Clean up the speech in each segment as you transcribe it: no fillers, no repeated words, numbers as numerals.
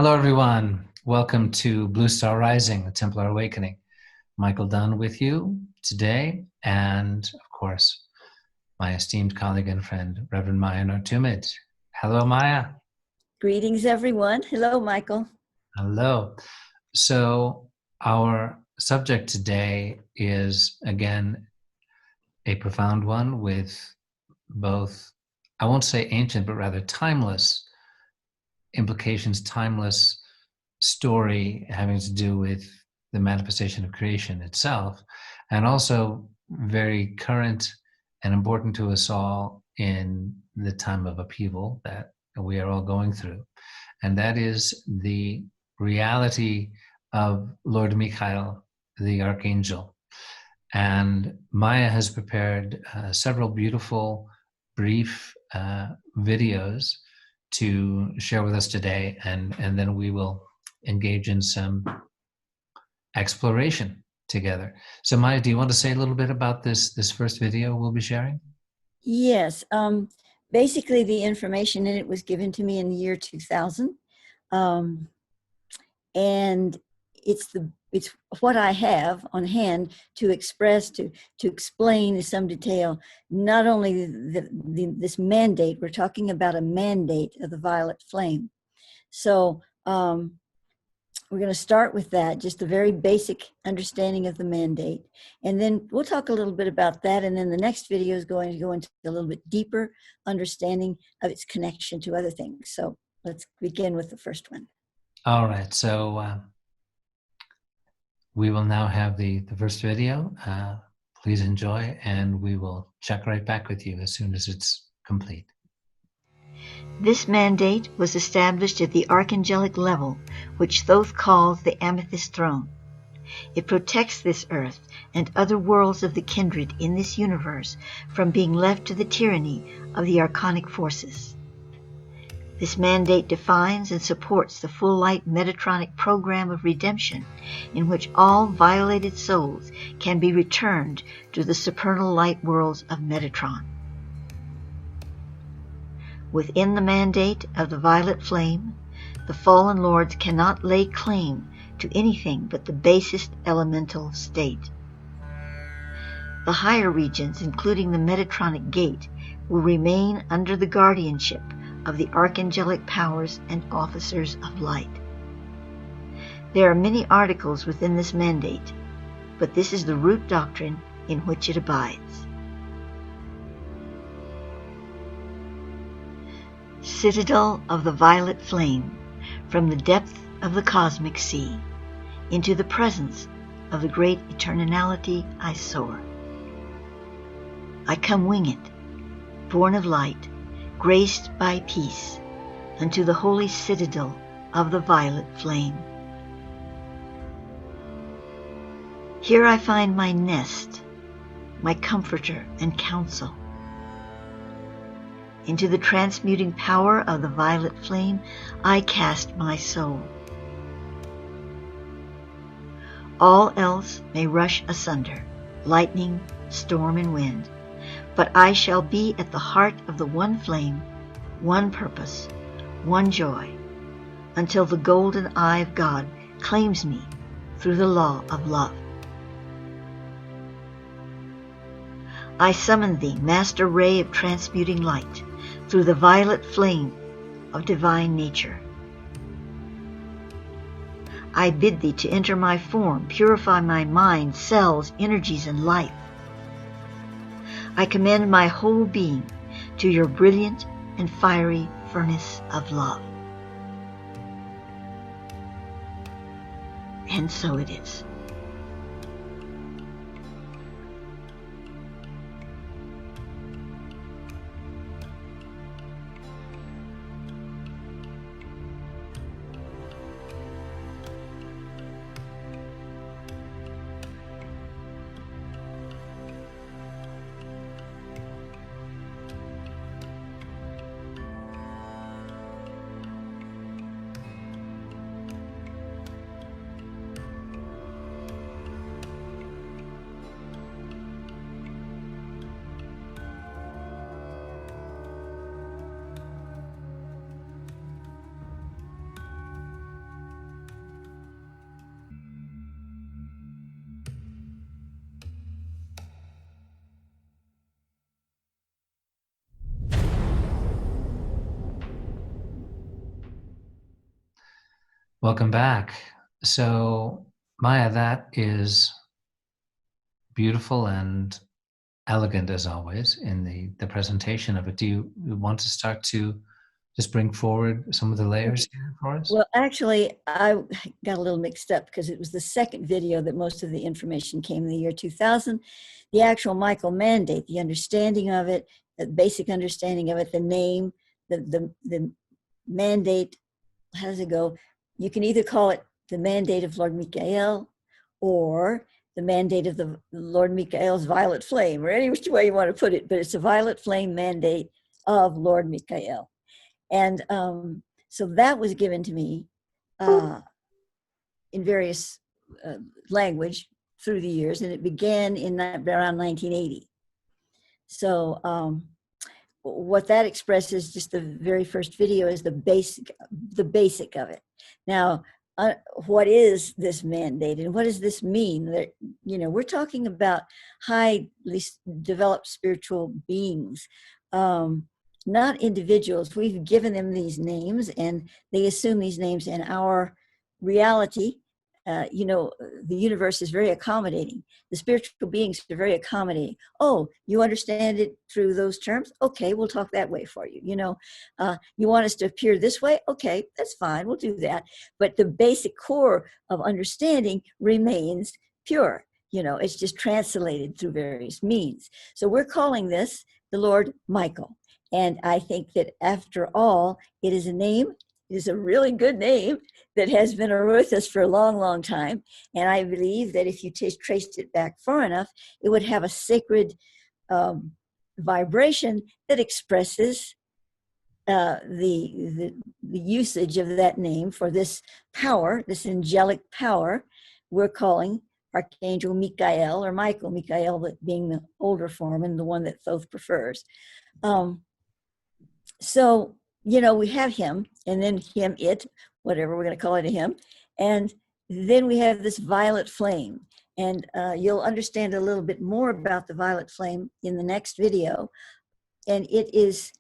Hello, everyone. Welcome to Blue Star Rising, the Templar Awakening. Michael Dunn with you today, and of course, my esteemed colleague and friend, Reverend Maia Nartoomid. Hello, Maya. Greetings, everyone. Hello, Michael. Hello. So, our subject today is, again, a profound one with both, I won't say ancient, but rather timeless implications, timeless story having to do with the manifestation of creation itself, and also very current and important to us all in the time of upheaval that we are all going through. And that is the reality of Lord Michael, the Archangel. And Maya has prepared several beautiful, brief videos to share with us today, and then we will engage in some exploration together. So Maya, do you want to say a little bit about this first video we'll be sharing? Yes. Basically, the information in it was given to me in the year 2000. And it's what I have on hand to express, to explain in some detail, not only this mandate. We're talking about a mandate of the violet flame. So we're going to start with that, just a very basic understanding of the mandate. And then we'll talk a little bit about that. And then the next video is going to go into a little bit deeper understanding of its connection to other things. So let's begin with the first one. All right. So we will now have the first video. Please enjoy, and we will check right back with you as soon as it's complete. This mandate was established at the archangelic level, which Thoth calls the amethyst throne. It protects this earth and other worlds of the kindred in this universe from being left to the tyranny of the archonic forces. This mandate defines and supports the full light Metatronic program of redemption, in which all violated souls can be returned to the supernal light worlds of Metatron. Within the mandate of the violet flame, the fallen lords cannot lay claim to anything but the basest elemental state. The higher regions, including the Metatronic gate, will remain under the guardianship of the archangelic powers and officers of light. There are many articles within this mandate, but this is the root doctrine in which it abides. Citadel of the violet flame, from the depth of the cosmic sea, into the presence of the great eternality I soar. I come winged, born of light, graced by peace, unto the holy citadel of the violet flame. Here I find my nest, my comforter and counsel. Into the transmuting power of the violet flame I cast my soul. All else may rush asunder, lightning, storm, and wind, but I shall be at the heart of the one flame, one purpose, one joy, until the golden eye of God claims me through the law of love. I summon thee, master ray of transmuting light, through the violet flame of divine nature. I bid thee to enter my form, purify my mind, cells, energies, and life. I commend my whole being to your brilliant and fiery furnace of love. And so it is. Welcome back. So, Maya, that is beautiful and elegant as always in the presentation of it. Do you want to start to just bring forward some of the layers here for us? Well, actually, I got a little mixed up because it was the second video that most of the information came in the year 2000. The actual Michael mandate, the understanding of it, the basic understanding of it, the name, the mandate, how does it go? You can either call it the mandate of Lord Michael or the mandate of the Lord Michael's violet flame, or any which way you want to put it, but it's a violet flame mandate of Lord Michael. And so that was given to me in various language through the years, and it began in around 1980. So what that expresses, just the very first video, is the basic of it. Now, what is this mandate, and what does this mean? That, you know, we're talking about highly developed spiritual beings, not individuals. We've given them these names, and they assume these names in our reality. You know, the universe is very accommodating. The spiritual beings are very accommodating. Oh, you understand it through those terms? Okay, we'll talk that way for you. You know, you want us to appear this way? Okay, that's fine. We'll do that. But the basic core of understanding remains pure. You know, it's just translated through various means. So we're calling this the Lord Michael. And I think that after all, it is a name. It is a really good name that has been with us for a long, long time. And I believe that if you traced it back far enough, it would have a sacred vibration that expresses the usage of that name for this power, this angelic power we're calling Archangel Michael, or Michael, Michael being the older form and the one that Thoth prefers. So, you know, we have him, and then him, it, whatever we're going to call it, a him. And then we have this violet flame. And you'll understand a little bit more about the violet flame in the next video. And it is,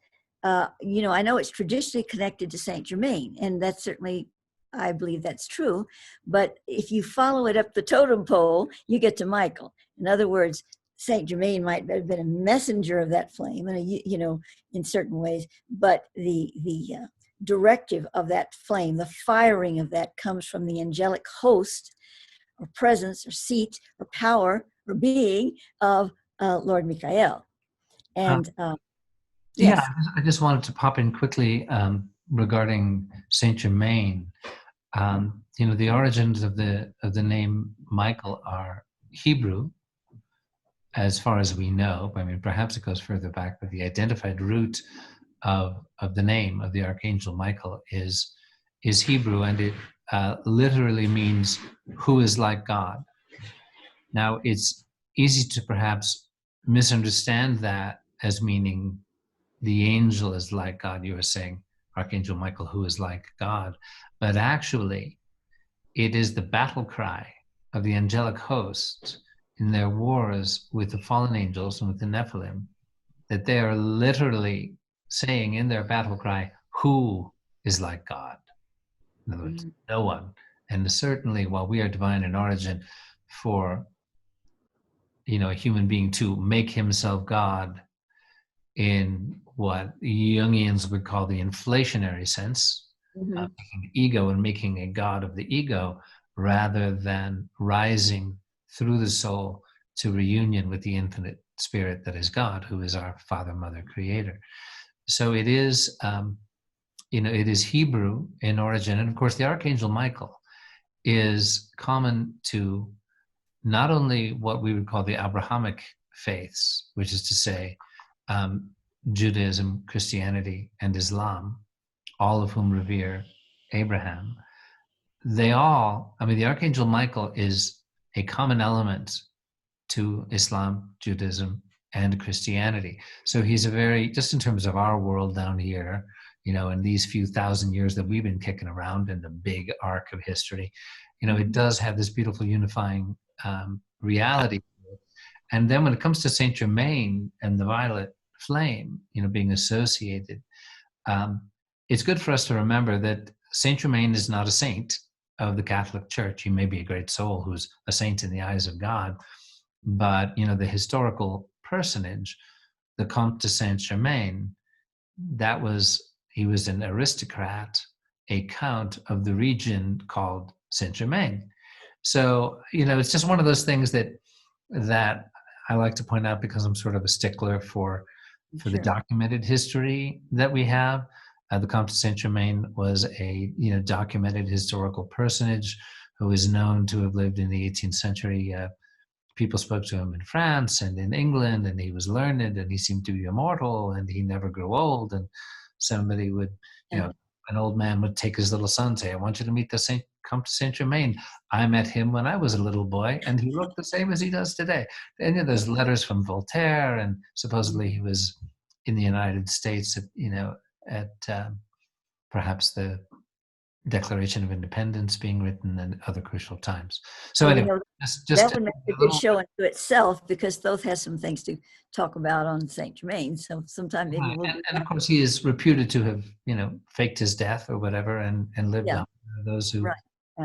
you know, I know it's traditionally connected to Saint Germaine, and that's certainly, I believe that's true. But if you follow it up the totem pole, you get to Michael. In other words, Saint Germaine might have been a messenger of that flame, and you know, in certain ways, but the directive of that flame, the firing of that, comes from the angelic host, or presence, or seat, or power, or being of Lord Michael. And Yeah, yes. I just wanted to pop in quickly regarding Saint Germain. You know, the origins of the name Michael are Hebrew, as far as we know. I mean, perhaps it goes further back, but the identified root of the name of the Archangel Michael is Hebrew, and it literally means "who is like God." Now, it's easy to perhaps misunderstand that as meaning the angel is like God. You were saying Archangel Michael, who is like God, but actually, it is the battle cry of the angelic hosts in their wars with the fallen angels and with the Nephilim, that they are literally saying in their battle cry, who is like God? In other words, no one. And certainly, while we are divine in origin, for, you know, a human being to make himself God in what Jungians would call the inflationary sense, making ego and making a god of the ego, rather than rising through the soul to reunion with the infinite spirit that is God, who is our Father, Mother, Creator. So it is, you know, it is Hebrew in origin. And of course, the Archangel Michael is common to not only what we would call the Abrahamic faiths, which is to say, Judaism, Christianity, and Islam, all of whom revere Abraham. They all, I mean, the Archangel Michael is a common element to Islam, Judaism, and Christianity. So he's a very, just in terms of our world down here, you know, in these few thousand years that we've been kicking around in the big arc of history, you know, it does have this beautiful unifying reality. And then when it comes to Saint Germain and the violet flame, you know, being associated, it's good for us to remember that Saint Germain is not a saint. of the Catholic Church. He may be a great soul who's a saint in the eyes of God, but the historical personage, the Comte St. Germaine, he was an aristocrat, a count of the region called Saint Germain. So it's just one of those things that I like to point out, because I'm sort of a stickler for the documented history that we have. The Comte St. Germain was a documented historical personage who is known to have lived in the 18th century. People spoke to him in France and in England, and he was learned, and he seemed to be immortal, and he never grew old. And somebody would, an old man would take his little son and say, "I want you to meet the Comte St. Germain. I met him when I was a little boy, and he looked the same as he does today." And there's letters from Voltaire, and supposedly he was in the United States at perhaps the Declaration of Independence being written and other crucial times. So anyway, that would make a good show into itself, because those has some things to talk about on Saint Germain. So sometime maybe we'll and of course he is reputed to have faked his death or whatever and lived on. Those who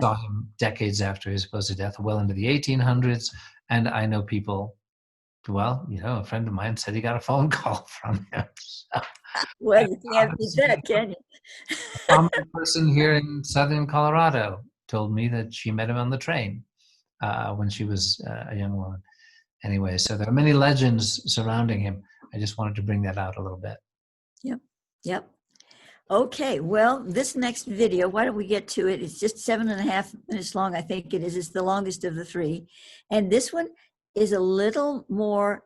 saw him decades after his supposed death, well into the 1800s, and I know people. Well, a friend of mine said he got a phone call from him. So, well, you can't beat that, can you? A prominent person here in southern Colorado told me that she met him on the train when she was a young woman. Anyway, so there are many legends surrounding him. I just wanted to bring that out a little bit. Yep. Okay, well, this next video, why don't we get to it? It's just 7.5 minutes long, I think it is. It's the longest of the three. And this one is a little more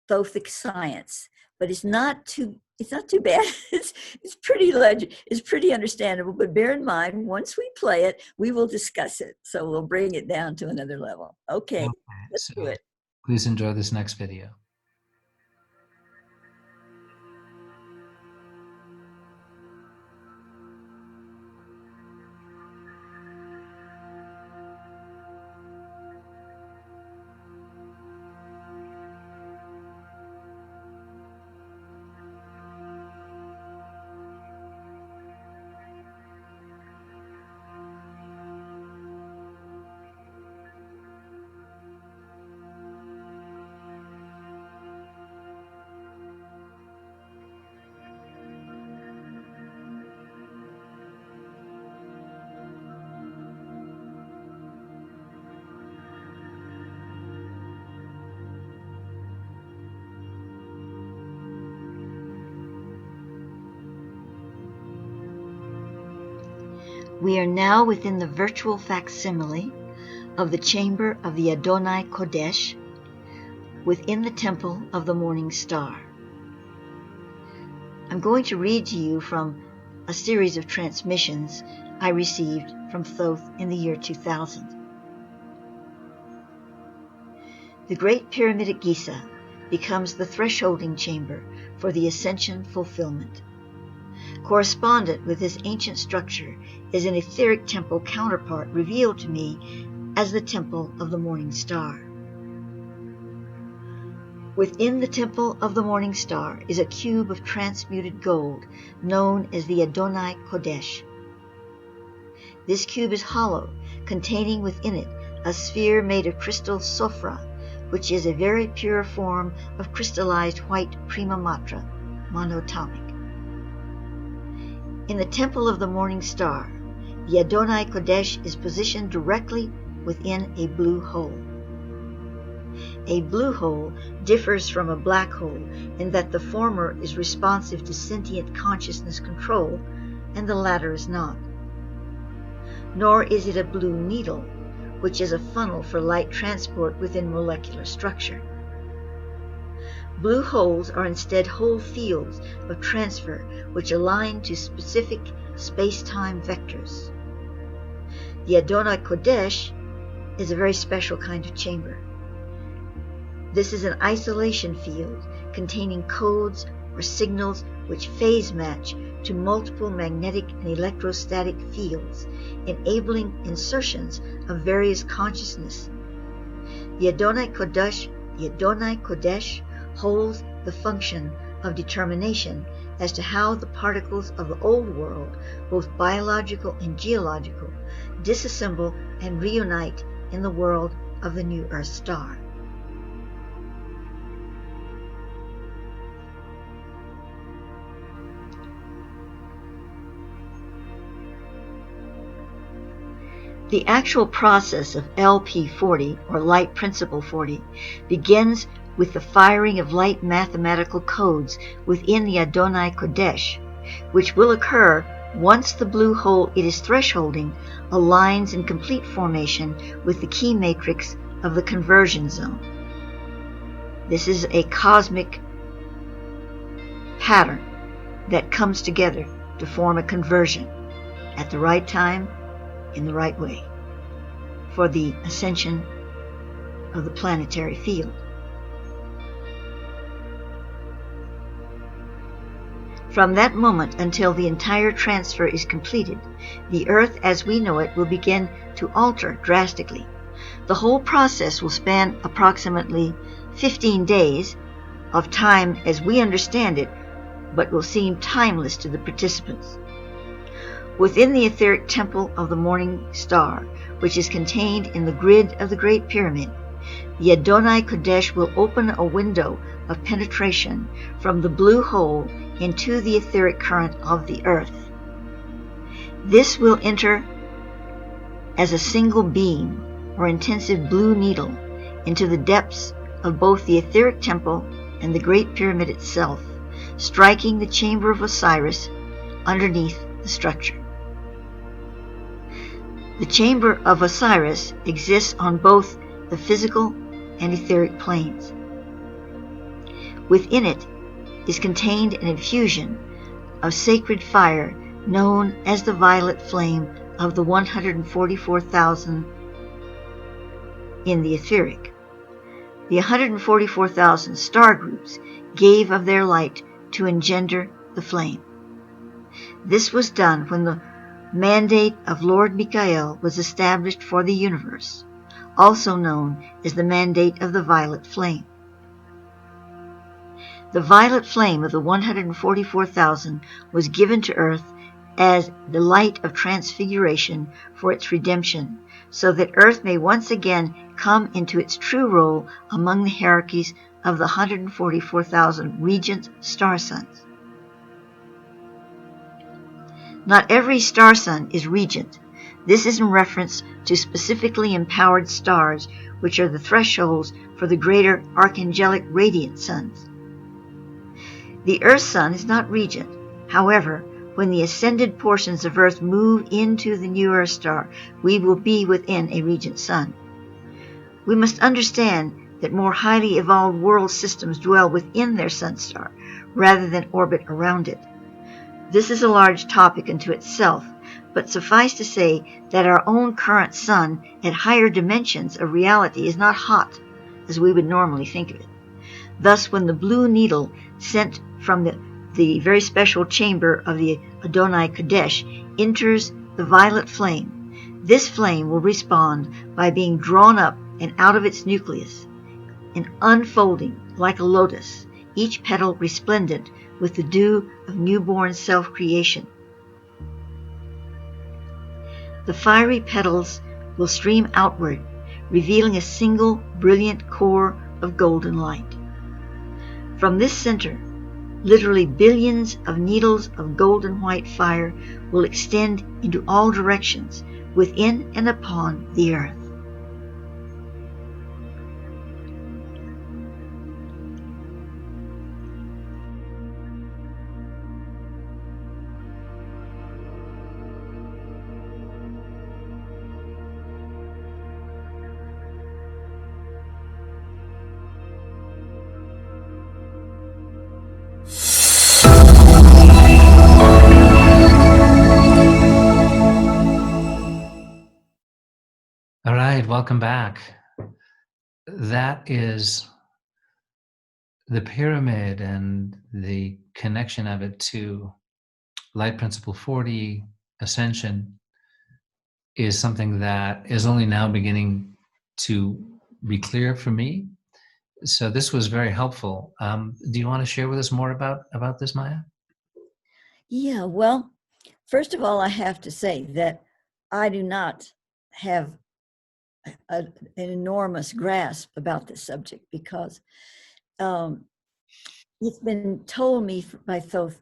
Thothic science, but it's not too bad. It's pretty it's pretty understandable, but bear in mind, once we play it, we will discuss it. So we'll bring it down to another level. Okay, let's do it. Please enjoy this next video. We are now within the virtual facsimile of the chamber of the Adonai Kodesh, within the temple of the morning star. I'm going to read to you from a series of transmissions I received from Thoth in the year 2000. The Great Pyramid at Giza becomes the thresholding chamber for the ascension fulfillment. Correspondent with this ancient structure is an etheric temple counterpart revealed to me as the Temple of the Morning Star. Within the Temple of the Morning Star is a cube of transmuted gold known as the Adonai Kodesh. This cube is hollow, containing within it a sphere made of crystal sophra, which is a very pure form of crystallized white prima matra, monatomic. In the Temple of the Morning Star, the Adonai Kodesh is positioned directly within a blue hole. A blue hole differs from a black hole in that the former is responsive to sentient consciousness control and the latter is not. Nor is it a blue needle, which is a funnel for light transport within molecular structure. Blue holes are instead whole fields of transfer which align to specific space-time vectors. The Adonai Kodesh is a very special kind of chamber. This is an isolation field containing codes or signals which phase match to multiple magnetic and electrostatic fields, enabling insertions of various consciousness. The Adonai Kodesh holds the function of determination as to how the particles of the old world, both biological and geological, disassemble, and reunite in the world of the new Earth star. The actual process of LP40, or Light Principle 40, begins with the firing of light mathematical codes within the Adonai Kodesh, which will occur once the blue hole it is thresholding aligns in complete formation with the key matrix of the conversion zone. This is a cosmic pattern that comes together to form a conversion at the right time, in the right way, for the ascension of the planetary field. From that moment until the entire transfer is completed, the Earth as we know it will begin to alter drastically. The whole process will span approximately 15 days of time as we understand it, but will seem timeless to the participants. Within the etheric temple of the morning star, which is contained in the grid of the Great Pyramid, the Adonai Kodesh will open a window of penetration from the blue hole into the etheric current of the Earth. This will enter as a single beam or intensive blue needle into the depths of both the etheric temple and the Great Pyramid itself, striking the chamber of Osiris underneath the structure. The chamber of Osiris exists on both the physical and etheric planes. Within it is contained an infusion of sacred fire known as the violet flame of the 144,000 in the etheric. The 144,000 star groups gave of their light to engender the flame. This was done when the mandate of Lord Michael was established for the universe, also known as the mandate of the violet flame. The violet flame of the 144,000 was given to Earth as the light of transfiguration for its redemption, so that Earth may once again come into its true role among the hierarchies of the 144,000 regent star suns. Not every star sun is regent. This is in reference to specifically empowered stars, which are the thresholds for the greater archangelic radiant suns. The Earth sun is not regent. However, when the ascended portions of Earth move into the new Earth star, we will be within a regent sun. We must understand that more highly evolved world systems dwell within their sun star, rather than orbit around it. This is a large topic unto itself, but suffice to say that our own current sun at higher dimensions of reality is not hot, as we would normally think of it. Thus, when the blue needle sent from the very special chamber of the Adonai Kodesh enters the violet flame, this flame will respond by being drawn up and out of its nucleus and unfolding like a lotus, each petal resplendent with the dew of newborn self-creation. The fiery petals will stream outward, revealing a single brilliant core of golden light. From this center, literally billions of needles of golden white fire will extend into all directions within and upon the Earth. All right, welcome back. That is the pyramid and the connection of it to Light Principle 40, Ascension, is something that is only now beginning to be clear for me. So this was very helpful. Do you want to share with us more about this, Maia? Yeah, well, first of all, I have to say that I do not have an enormous grasp about this subject, because it's been told me by Thoth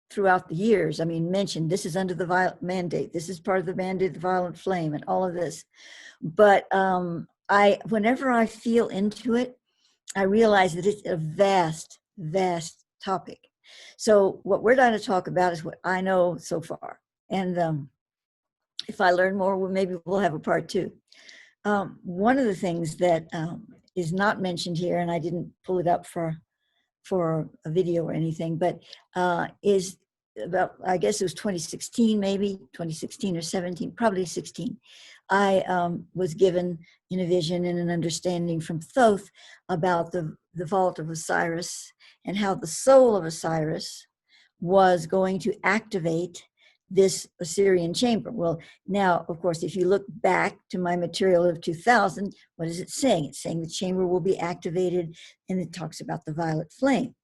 throughout the years. I mean, mentioned, this is under the violent mandate, this is part of the mandate of the violent flame, and all of this. But whenever I feel into it, I realize that it's a vast, vast topic. So what we're going to talk about is what I know so far. And if I learn more, maybe we'll have a part two. One of the things that is not mentioned here, and I didn't pull it up for a video or anything, but is about, I guess it was 2016, maybe 2016 or 17, probably 16. I was given in a vision and an understanding from Thoth about the vault of Osiris, and how the soul of Osiris was going to activate this Osirian chamber. Well, now, of course, if you look back to my material of 2000, what is it saying? It's saying the chamber will be activated, and it talks about the violet flame.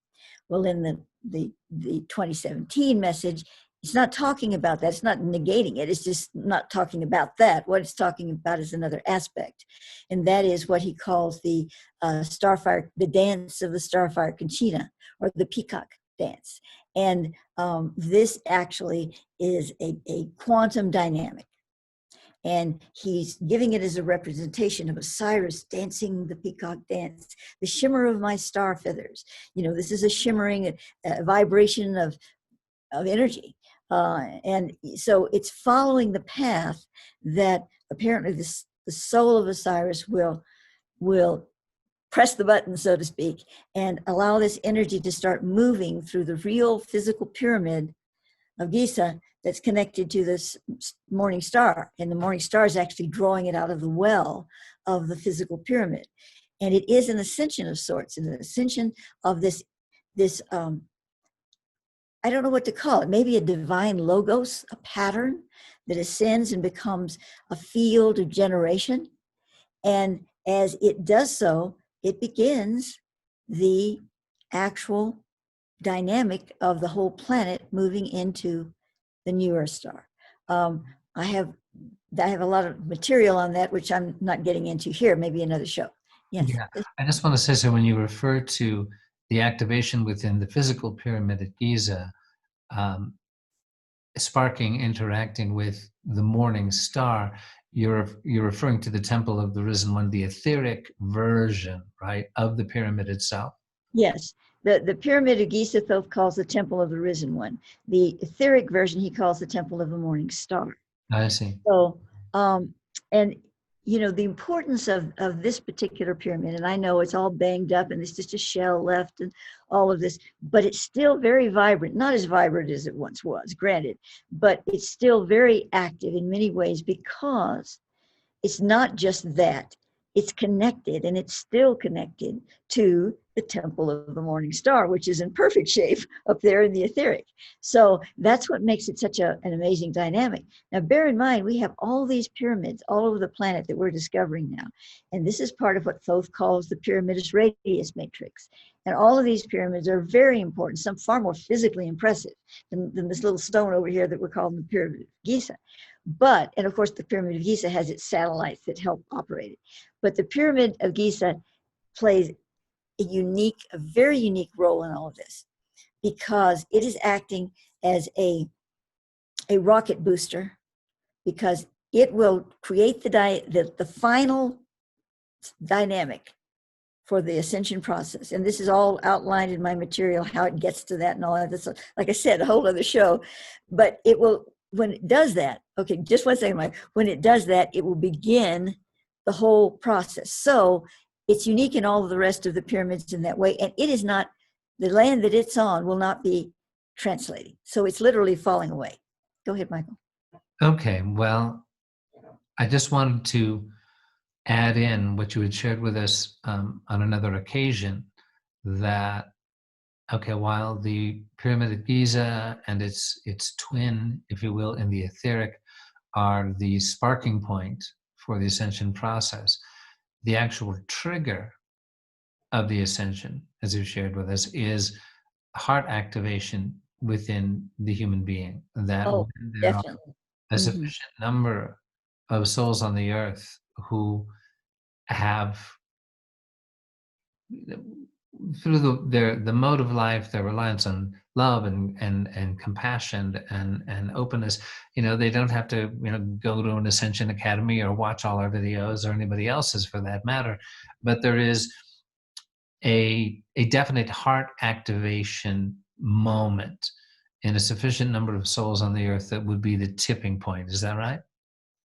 Well, in the 2017 message, it's not talking about that. It's not negating it. It's just not talking about that. What it's talking about is another aspect, and that is what he calls the starfire, the dance of the starfire conchita, or the peacock dance. And this actually is a quantum dynamic. And he's giving it as a representation of Osiris dancing the peacock dance, the shimmer of my star feathers. You know, this is a shimmering vibration of energy. And so it's following the path that apparently the soul of Osiris will press the button, so to speak, and allow this energy to start moving through the real physical pyramid of Giza that's connected to this morning star. And the morning star is actually drawing it out of the well of the physical pyramid. And it is an ascension of sorts, an ascension of this I don't know what to call it, maybe a divine logos, a pattern that ascends and becomes a field of generation. And as it does so, it begins the actual dynamic of the whole planet moving into the newer star. I have a lot of material on that, which I'm not getting into here, maybe another show. Yes. Yeah, I just want to say, so when you refer to the activation within the physical pyramid at Giza, sparking, interacting with the morning star, you're referring to the Temple of the Risen One, the etheric version, right, of the pyramid itself? Yes. The pyramid of Giza, Thoth calls the Temple of the Risen One. The etheric version he calls the Temple of the Morning Star. I see. So, and you know, the importance of this particular pyramid, and I know it's all banged up and there's just a shell left and all of this, but it's still very vibrant, not as vibrant as it once was, granted, but it's still very active in many ways, because it's not just that, it's connected, and it's still connected to the Temple of the Morning Star, which is in perfect shape up there in the etheric. So that's what makes it such an amazing dynamic. Now, bear in mind, we have all these pyramids all over the planet that we're discovering now. And this is part of what Thoth calls the pyramidus radius matrix. And all of these pyramids are very important, some far more physically impressive than this little stone over here that we're calling the Pyramid of Giza. But, and of course, the Pyramid of Giza has its satellites that help operate it. But the Pyramid of Giza plays a very unique role in all of this, because it is acting as a rocket booster, because it will create the final dynamic for the ascension process. And this is all outlined in my material, how it gets to that and all that. That's, like I said, a whole other show. But it will, when it does that, okay, just one second, Mike. When it does that, it will begin the whole process. So it's unique in all of the rest of the pyramids in that way. And it is not, the land that it's on will not be translating. So it's literally falling away. Go ahead, Michael. Okay, well, I just wanted to add in what you had shared with us on another occasion, that, okay, while the Pyramid of Giza and its twin, if you will, in the etheric, are the sparking point for the ascension process, the actual trigger of the ascension, as you shared with us, is heart activation within the human being. That when there are a sufficient number of souls on the earth who have, through the mode of life, their reliance on love and compassion and openness, they don't have to, go to an Ascension Academy or watch all our videos or anybody else's for that matter. But there is a definite heart activation moment in a sufficient number of souls on the earth that would be the tipping point. Is that right?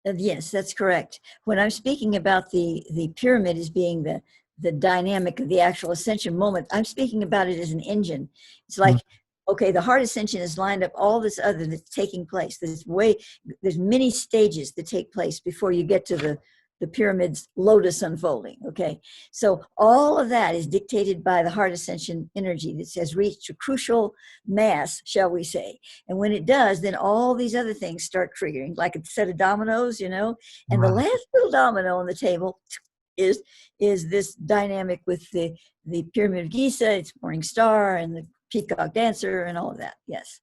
Yes, that's correct. When I'm speaking about the pyramid as being the dynamic of the actual ascension moment, I'm speaking about it as an engine. It's like, okay, the heart ascension is lined up all this other that's taking place. There's many stages that take place before you get to the pyramid's lotus unfolding. Okay, so all of that is dictated by the heart ascension energy that has reached a crucial mass, shall we say. And when it does, then all these other things start triggering, like a set of dominoes, and the last little domino on the table is this dynamic with the pyramid of Giza, its morning star, and the peacock dancer, and all of that. Yes,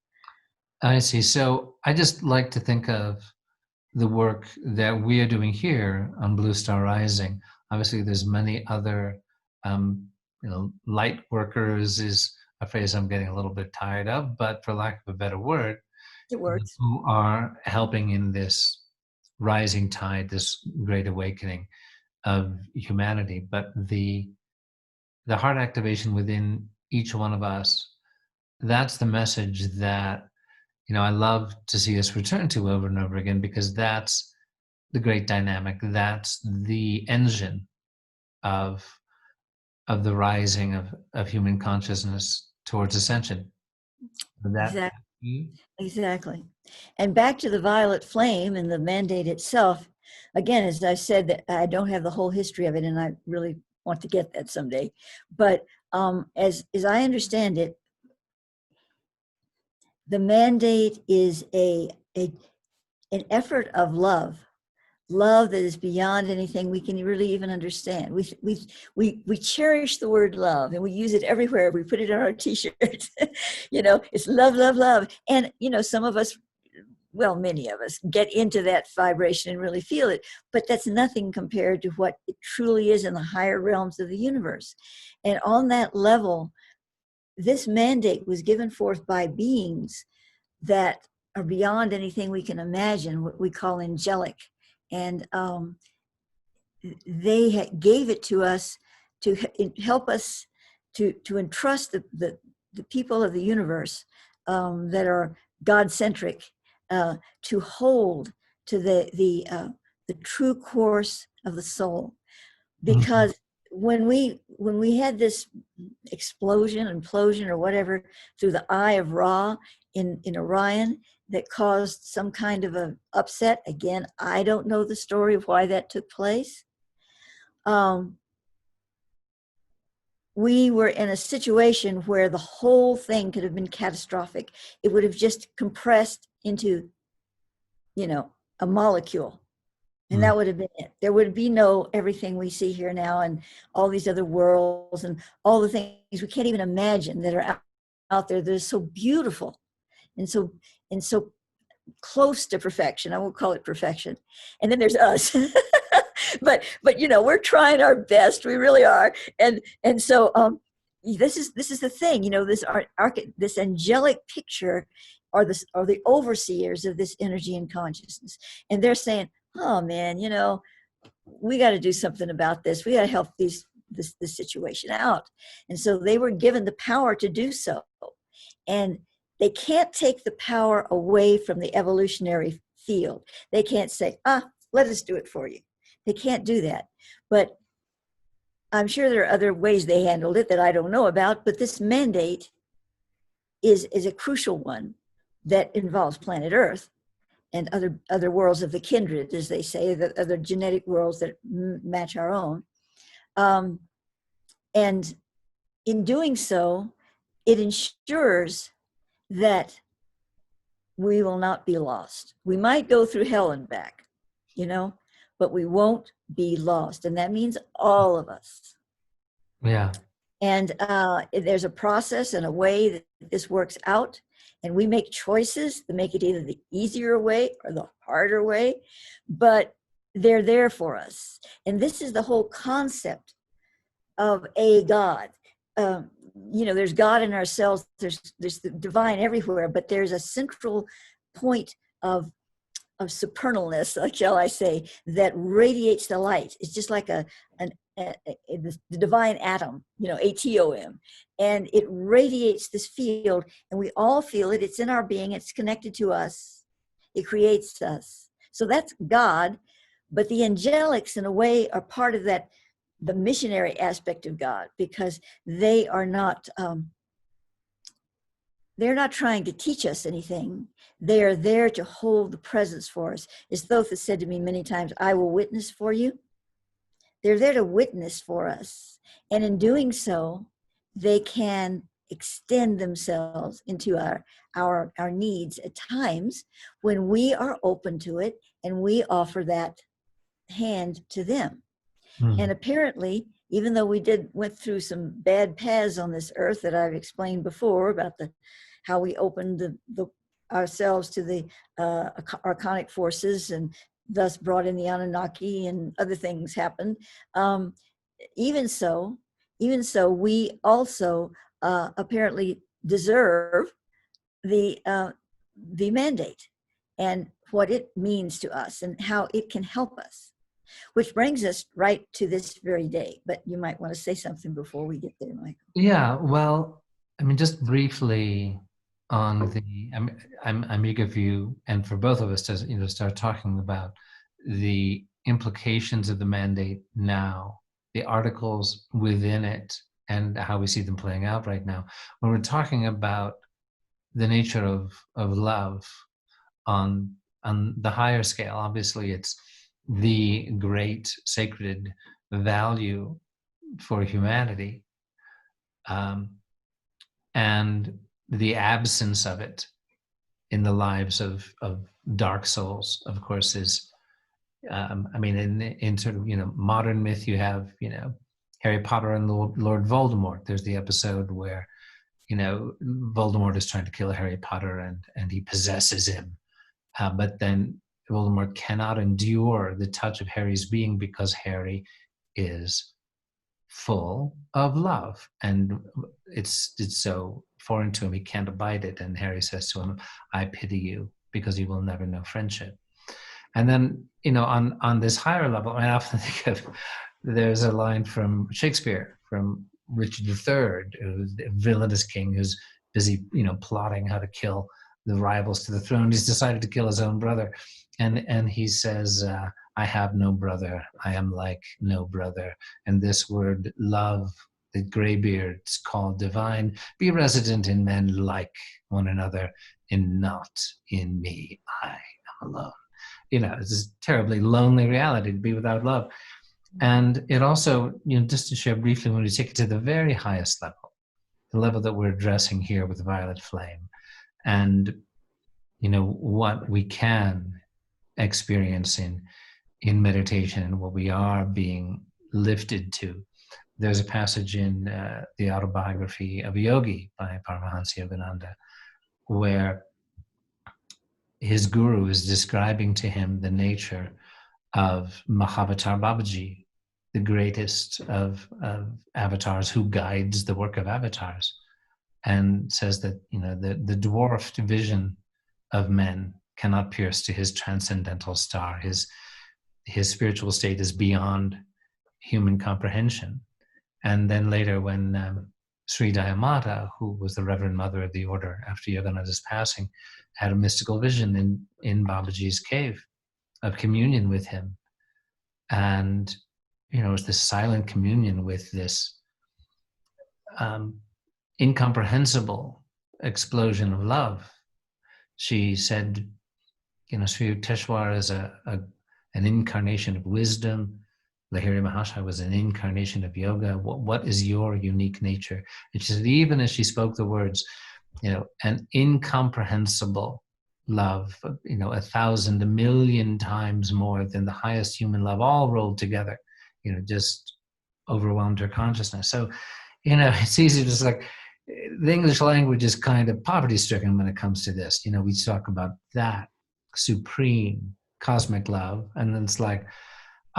I see. So I just like to think of the work that we are doing here on Blue Star Rising. Obviously, there's many other, light workers is a phrase I'm getting a little bit tired of, but for lack of a better word, it works. who are helping in this rising tide, this great awakening of humanity. But the heart activation within each one of us, that's the message that I love to see us return to over and over again, because that's the great dynamic. That's the engine of the rising of human consciousness towards ascension. Exactly. And back to the violet flame and the mandate itself. Again, as I said, that I don't have the whole history of it, and I really want to get that someday. But as I understand it, the mandate is an effort of love that is beyond anything we can really even understand. We cherish the word love, and we use it everywhere. We put it on our T-shirts. It's love, love, love. And some of us, well, many of us get into that vibration and really feel it, but that's nothing compared to what it truly is in the higher realms of the universe. And on that level, this mandate was given forth by beings that are beyond anything we can imagine, what we call angelic. And they gave it to us to help us to entrust the people of the universe that are God-centric to hold to the true course of the soul. Because when we had this explosion, implosion, or whatever, through the eye of Ra in Orion, that caused some kind of a upset. Again, I don't know the story of why that took place. We were in a situation where the whole thing could have been catastrophic. It would have just compressed into, a molecule. And that would have been it. There would be no everything we see here now and all these other worlds and all the things we can't even imagine that are out there that are so beautiful and so close to perfection. I won't call it perfection. And then there's us. but we're trying our best. We really are. And so this is the thing, this angelic picture are the overseers of this energy and consciousness. And they're saying, oh man, we got to do something about this. We got to help this situation out. And so they were given the power to do so. And they can't take the power away from the evolutionary field. They can't say, let us do it for you. They can't do that. But I'm sure there are other ways they handled it that I don't know about, but this mandate is a crucial one that involves planet Earth and other worlds of the kindred, as they say, the other genetic worlds that match our own. And in doing so, it ensures that we will not be lost. We might go through hell and back, but we won't be lost. And that means all of us. Yeah. And there's a process and a way that this works out. And we make choices to make it either the easier way or the harder way. But they're there for us. And this is the whole concept of a God. There's God in ourselves, there's the divine everywhere, but there's a central point of supernalness, shall I say, that radiates the light. It's just like the divine atom, atom, and it radiates this field, and we all feel it. It's in our being. It's connected to us. It creates us. So that's God. But the angelics, in a way, are part of that, the missionary aspect of God, because they are not. They're not trying to teach us anything. They are there to hold the presence for us. As Thoth has said to me many times, I will witness for you. They're there to witness for us. And in doing so, they can extend themselves into our needs at times when we are open to it and we offer that hand to them. And apparently, even though we went through some bad paths on this earth that I've explained before about how we opened ourselves to the archonic forces and thus brought in the Anunnaki and other things happened. Even so, we also apparently deserve the mandate and what it means to us and how it can help us. Which brings us right to this very day. But you might want to say something before we get there, Michael. Yeah, well, I mean, just briefly on I'm eager for you and for both of us to start talking about the implications of the mandate now, the articles within it, and how we see them playing out right now. When we're talking about the nature of love on the higher scale, obviously it's the great sacred value for humanity, and the absence of it in the lives of dark souls, of course, is in sort of modern myth, you have Harry Potter and Lord Voldemort. There's the episode where Voldemort is trying to kill Harry Potter and he possesses him, but then Voldemort cannot endure the touch of Harry's being because Harry is full of love, and it's so foreign to him, he can't abide it. And Harry says to him, I pity you because you will never know friendship. And then, on this higher level, I often think of, there's a line from Shakespeare, from Richard III, who's the villainous king who's busy, plotting how to kill the rivals to the throne. He's decided to kill his own brother. And he says, I have no brother. I am like no brother. And this word love, the graybeards call divine, be resident in men like one another, and not in me. I am alone. It's this terribly lonely reality to be without love. And it also, just to share briefly, when we take it to the very highest level, the level that we're addressing here with Violet Flame, and what we can experience in meditation and what we are being lifted to. There's a passage in the autobiography of a yogi by Paramahansa Yogananda where his guru is describing to him the nature of Mahavatar Babaji, the greatest of avatars who guides the work of avatars, and says that the dwarfed vision of men cannot pierce to his transcendental star. His spiritual state is beyond human comprehension. And then later, when Sri Dayamata, who was the Reverend Mother of the Order after Yogananda's passing, had a mystical vision in Babaji's cave of communion with him. And, it was this silent communion with this incomprehensible explosion of love. She said, Sri Yukteswar is an incarnation of wisdom. Lahiri Mahashaya was an incarnation of yoga. What is your unique nature? And she said, even as she spoke the words, an incomprehensible love, 1,000, 1,000,000 times more than the highest human love, all rolled together, just overwhelmed her consciousness. So, it's easy to just like, the English language is kind of poverty-stricken when it comes to this. We talk about that supreme cosmic love, and then it's like,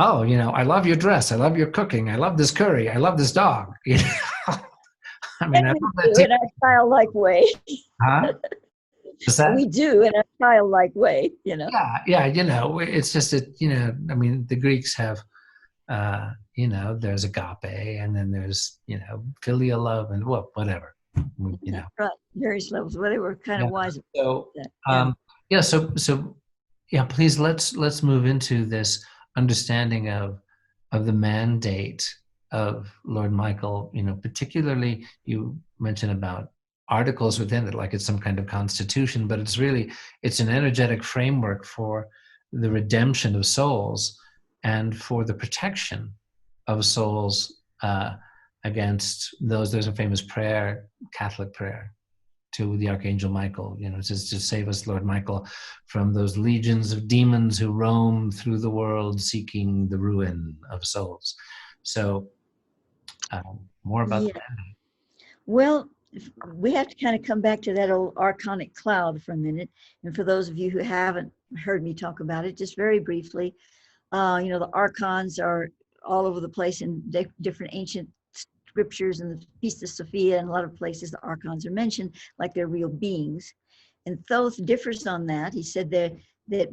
oh, I love your dress. I love your cooking. I love this curry. I love this dog. I mean, And I we love that do too. in a childlike way. Huh? Is that? We do in a childlike way, Yeah. It's just that, I mean, the Greeks have, there's agape, and then there's, filial love, and whatever, you know. Right. Various levels. Well, they were kind Yeah. of wise about So, that. Yeah. yeah. So, yeah. Please let's move into this understanding of the mandate of Lord Michael. Particularly you mentioned about articles within it, like it's some kind of constitution, but it's an energetic framework for the redemption of souls and for the protection of souls against those. There's a famous prayer, Catholic prayer, to the Archangel Michael, just to save us, Lord Michael, from those legions of demons who roam through the world seeking the ruin of souls. So, more about Yeah. Well, we have to kind of come back to that old archonic cloud for a minute. And for those of you who haven't heard me talk about it, just very briefly, the archons are all over the place in different ancient scriptures, and the Feast of Sophia and a lot of places the archons are mentioned like they're real beings. And Thoth differs on that. He said that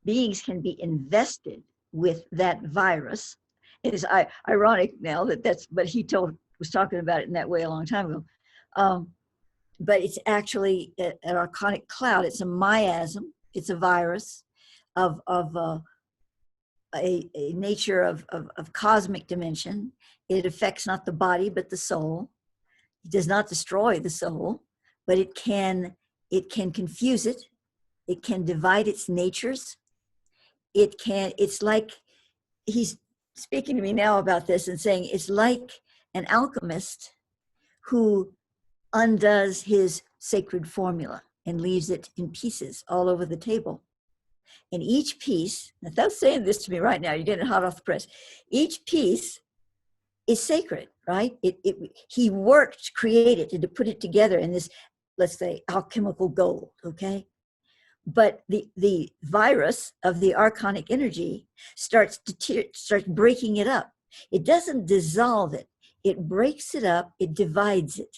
beings can be invested with that virus. It is ironic now but he was talking about it in that way a long time ago. But it's actually an archonic cloud. It's a miasm. It's a virus of a nature of cosmic dimension. It affects not the body, but the soul. It does not destroy the soul, but it can confuse it. It can divide its natures. It's like, he's speaking to me now about this and saying, it's like an alchemist who undoes his sacred formula and leaves it in pieces all over the table. And each piece, without saying this to me right now, you're getting hot off the press, each piece is sacred, right? He worked to create it and to put it together in this, let's say, alchemical gold, okay? But the virus of the archonic energy starts breaking it up. It doesn't dissolve it. It breaks it up. It divides it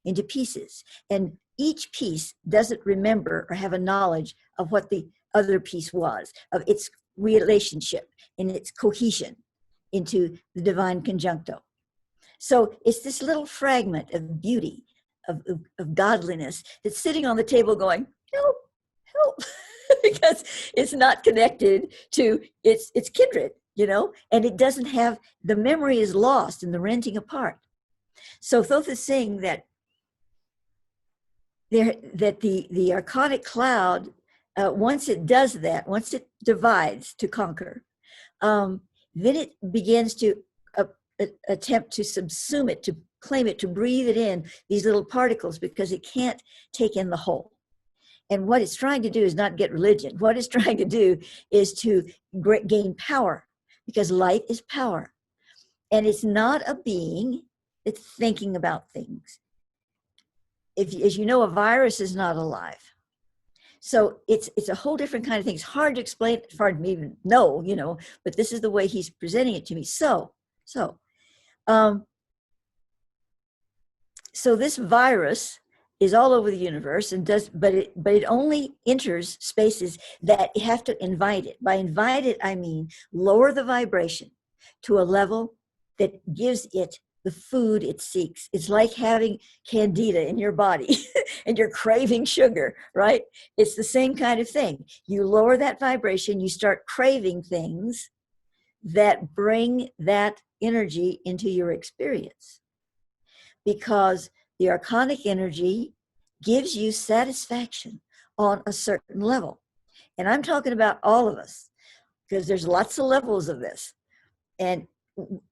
into pieces. And each piece doesn't remember or have a knowledge of what the other piece was, of its relationship and its cohesion into the divine conjuncto. So it's this little fragment of beauty, of godliness that's sitting on the table going, help, help, because it's not connected to its kindred, and it doesn't have, the memory is lost in the renting apart. So Thoth is saying that the archonic cloud, once it does that, once it divides to conquer, then it begins to attempt to subsume it, to claim it, to breathe it in, these little particles, because it can't take in the whole. And what it's trying to do is not get religion. What it's trying to do is to gain power, because light is power. And it's not a being, it's thinking about things. As you know, a virus is not alive. So it's a whole different kind of thing. It's hard to explain, it's hard to even know, but this is the way he's presenting it to me. So this virus is all over the universe and but it only enters spaces that you have to invite it. By invite it, I mean lower the vibration to a level that gives it the food it seeks. It's like having candida in your body and you're craving sugar, right? It's the same kind of thing. You lower that vibration, you start craving things that bring that energy into your experience. Because the archonic energy gives you satisfaction on a certain level. And I'm talking about all of us, because there's lots of levels of this. And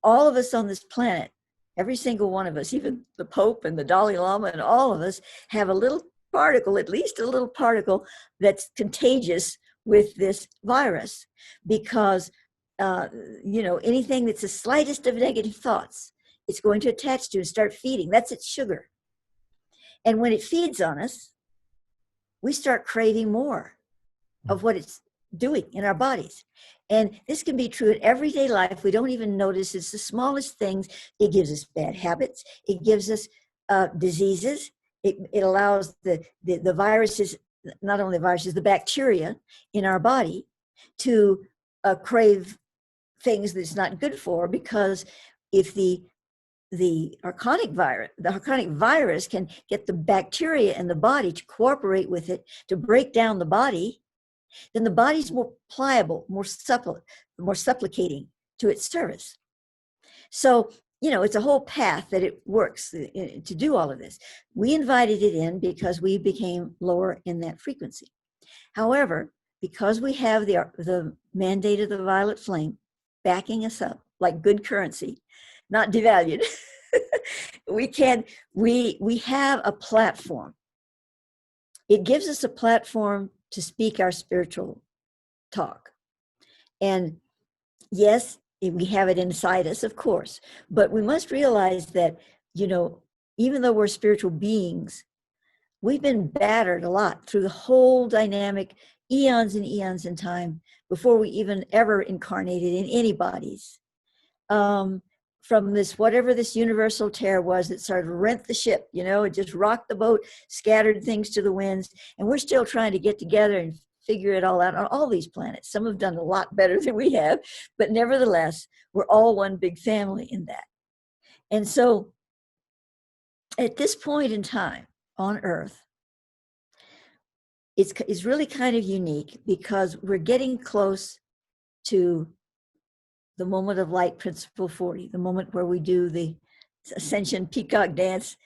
all of us on this planet, every single one of us, even the Pope and the Dalai Lama and all of us, have a little particle, at least a little particle, that's contagious with this virus. Because, anything that's the slightest of negative thoughts, it's going to attach to and start feeding. That's its sugar. And when it feeds on us, we start craving more of what it's doing in our bodies. And this can be true in everyday life. We don't even notice. It's the smallest things. It gives us bad habits. It gives us diseases. It allows the viruses, not only the viruses, the bacteria in our body to crave things that's not good for, because if the archonic virus can get the bacteria in the body to cooperate with it to break down the body, then the body's more pliable, more supplicating to its service. So, it's a whole path that it works to do all of this. We invited it in because we became lower in that frequency. However, because we have the mandate of the violet flame backing us up like good currency, not devalued, we have a platform. It gives us a platform to speak our spiritual talk. And yes, we have it inside us, of course, but we must realize that, even though we're spiritual beings, we've been battered a lot through the whole dynamic, eons and eons in time, before we even ever incarnated in any bodies. From this, whatever this universal tear was that started to rent the ship, it just rocked the boat, scattered things to the winds, and we're still trying to get together and figure it all out on all these planets. Some have done a lot better than we have, but nevertheless, we're all one big family in that. And so at this point in time on Earth, it's really kind of unique because we're getting close to the moment of light, principle 40, the moment where we do the ascension peacock dance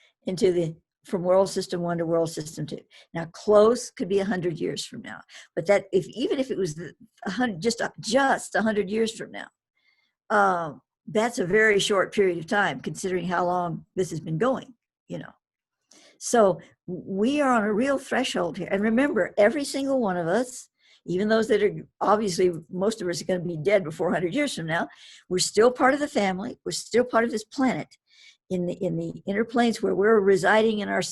from world system 1 to world system 2. Now, close could be 100 years from now, but that even if it was just 100 years from now, that's a very short period of time considering how long this has been going. So we are on a real threshold here. And remember, every single one of us, even those that are obviously, most of us are going to be dead before 100 years from now, we're still part of the family. We're still part of this planet. In the inner planes where we're residing in our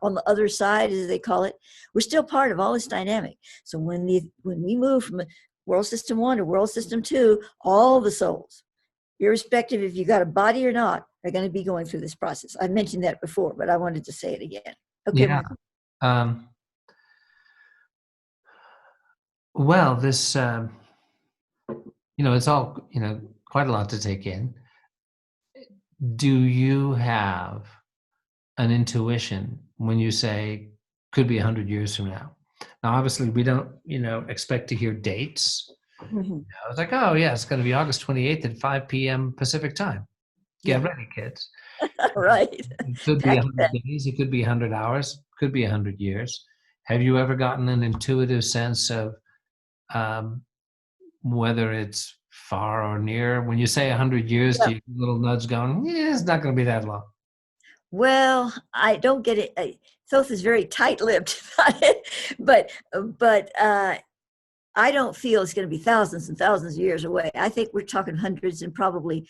on the other side, as they call it, we're still part of all this dynamic. So when we move from world system 1 to world system 2, all the souls, irrespective if you got a body or not, are going to be going through this process. I mentioned that before, but I wanted to say it again. Okay, Yeah. Michael. Well, this, it's all, quite a lot to take in. Do you have an intuition when you say could be 100 years from now? Now, obviously, we don't, expect to hear dates. Mm-hmm. It's like, oh, yeah, it's going to be August 28th at 5 p.m. Pacific time. Get ready, kids. Right. It could be 100 days. It could be 100 hours. Could be 100 years. Have you ever gotten an intuitive sense of whether it's far or near? When you say 100 years, do you get a little nudge going, yeah, it's not going to be that long? Well, I don't get it. Thoth is very tight-lipped about it, but I don't feel it's going to be thousands and thousands of years away. I think we're talking hundreds and probably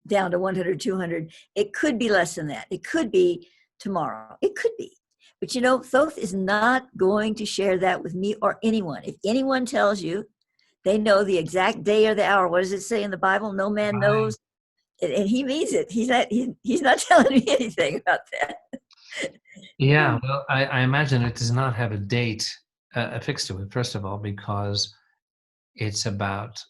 down to 100, 200. It could be less than that. It could be tomorrow. It could be. But Thoth is not going to share that with me or anyone. If anyone tells you they know the exact day or the hour, what does it say in the Bible? No man knows. And he means it. He's not telling me anything about that. Yeah, well, I imagine it does not have a date affixed to it, first of all, because it's about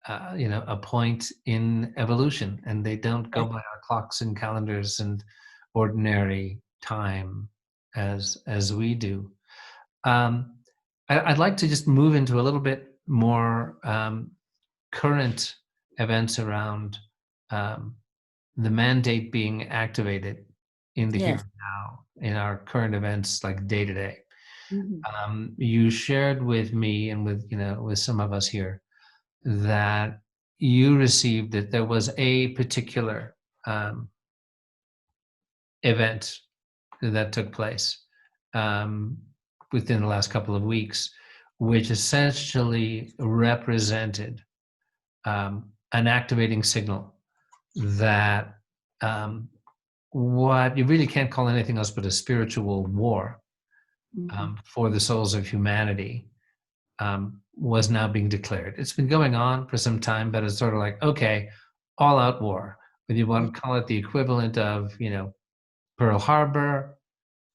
a point in evolution, and they don't go by our clocks and calendars and ordinary time as we do. I'd like to just move into a little bit more current events around the mandate being activated in the here and now, in our current events, like day to day. Mm-hmm. You shared with me and with some of us here that you received that there was a particular event that took place within the last couple of weeks, which essentially represented an activating signal that what you really can't call anything else but a spiritual war for the souls of humanity was now being declared. It's been going on for some time, but it's sort of like, okay, all out war. Whether you want to call it the equivalent of, Pearl Harbor,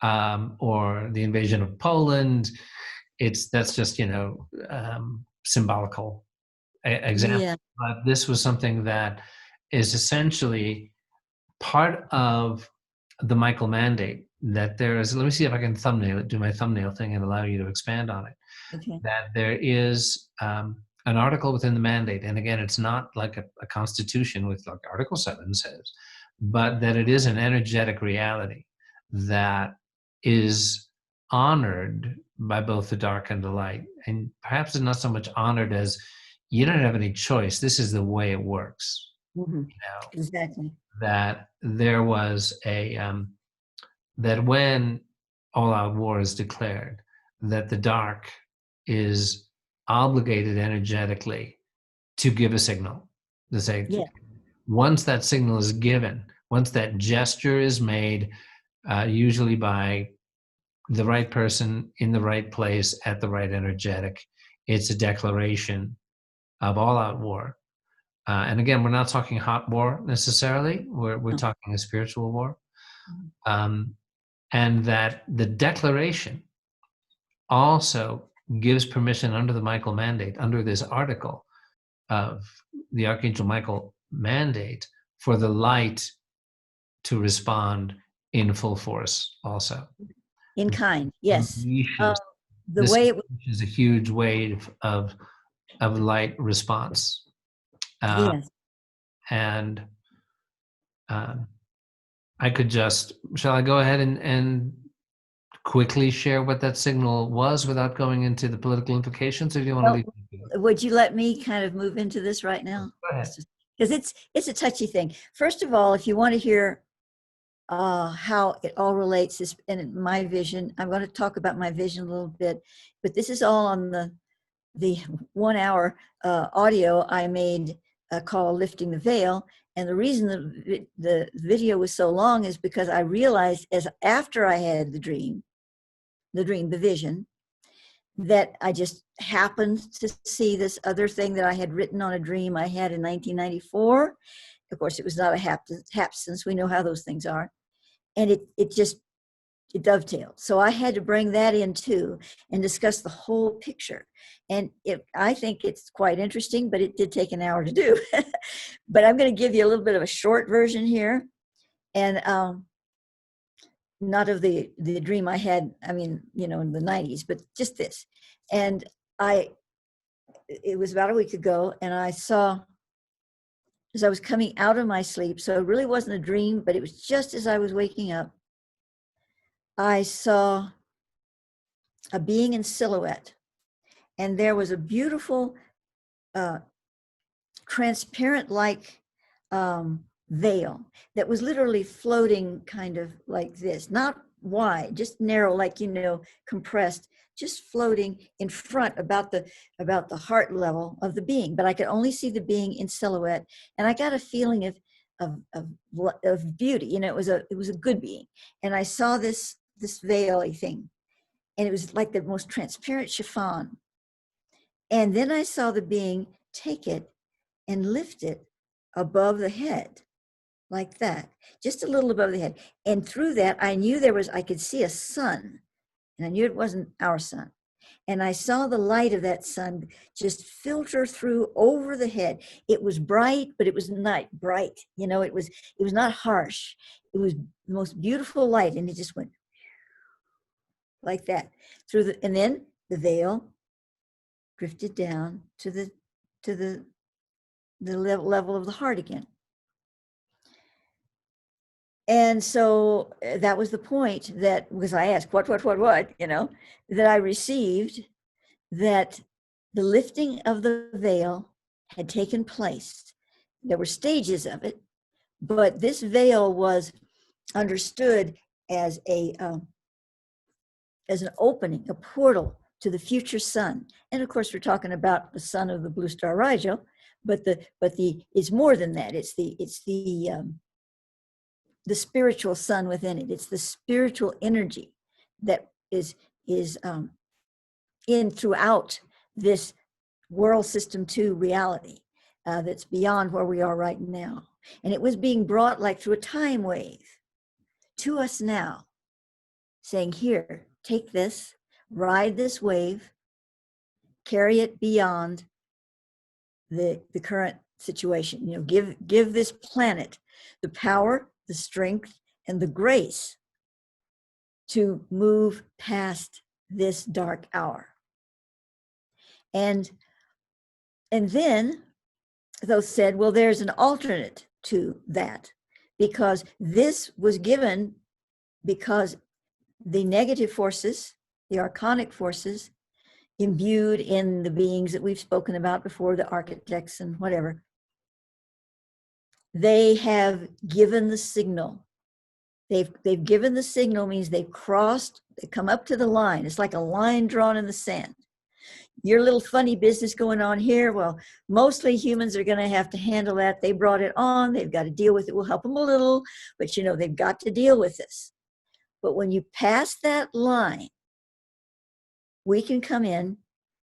or the invasion of Poland, that's just, symbolical example. Yeah. But this was something that is essentially part of the Michael mandate, that there is, let me see if I can do my thumbnail thing and allow you to expand on it. Okay. That there is an article within the mandate, and again, it's not like a constitution with like Article 7 says, but that it is an energetic reality that is honored by both the dark and the light. And perhaps it's not so much honored as you don't have any choice. This is the way it works. Exactly. That there was that when all out war is declared, that the dark is obligated energetically to give a signal, to say, Yeah. once that signal is given, once that gesture is made, usually by the right person in the right place at the right energetic, it's a declaration of all out war. And again, we're not talking hot war necessarily. We're talking a spiritual war. And that the declaration also gives permission under the Michael mandate, under this article of the Archangel Michael mandate, for the light to respond in full force also. In kind, yes. The This way it was, is a huge wave of light response. yes. And I could shall I go ahead and quickly share what that signal was without going into the political implications, or do you want to leave it? Would you let me kind of move into this right now? Go ahead. Because it's a touchy thing. First of all, if you want to hear how it all relates, and my vision, I'm going to talk about my vision a little bit, but this is all on the 1 hour audio I made called Lifting the Veil. And the reason the video was so long is because I realized after I had the vision, that I just happened to see this other thing that I had written on a dream I had in 1994. Of course, it was not a happenstance. We know how those things are. And it dovetailed. So I had to bring that in too and discuss the whole picture. And I think it's quite interesting, but it did take an hour to do. But I'm going to give you a little bit of a short version here. And not of the dream I had, in the 90s, but just this. And it was about a week ago, and I saw, as I was coming out of my sleep, so it really wasn't a dream, but it was just as I was waking up, I saw a being in silhouette, and there was a beautiful transparent-like veil that was literally floating kind of like this, not wide, just narrow, like, compressed, just floating in front about the heart level of the being. But I could only see the being in silhouette, and I got a feeling of beauty. It was a good being. And I saw this veil-y thing, and it was like the most transparent chiffon. And then I saw the being take it and lift it above the head, like that, just a little above the head. And through that, I knew I could see a sun, and I knew it wasn't our sun. And I saw the light of that sun just filter through over the head. It was bright, but it was not bright. It was not harsh. It was the most beautiful light, and it just went like that and then the veil drifted down to the level of the heart again. And so that was the point, that because I asked what, that I received, that the lifting of the veil had taken place. There were stages of it, but this veil was understood as an opening, a portal to the future sun. And of course, we're talking about the sun of the blue star Rigel, but it's more than that. It's the spiritual sun within it. It's the spiritual energy that is in throughout this world system 2 reality that's beyond where we are right now. And it was being brought like through a time wave to us now, saying, here, take this, ride this wave, carry it beyond the current situation. You know, give this planet the power, the strength, and the grace to move past this dark hour. And then those said, well, there's an alternate to that, because this was given because the negative forces, the archonic forces, imbued in the beings that we've spoken about before, the architects and whatever, they have given the signal. They've given the signal, means they've crossed, they come up to the line. It's like a line drawn in the sand. Your little funny business going on here, well, mostly humans are going to have to handle that. They brought it on. They've got to deal with it. We'll help them a little, but you know, they've got to deal with this. But when you pass that line, we can come in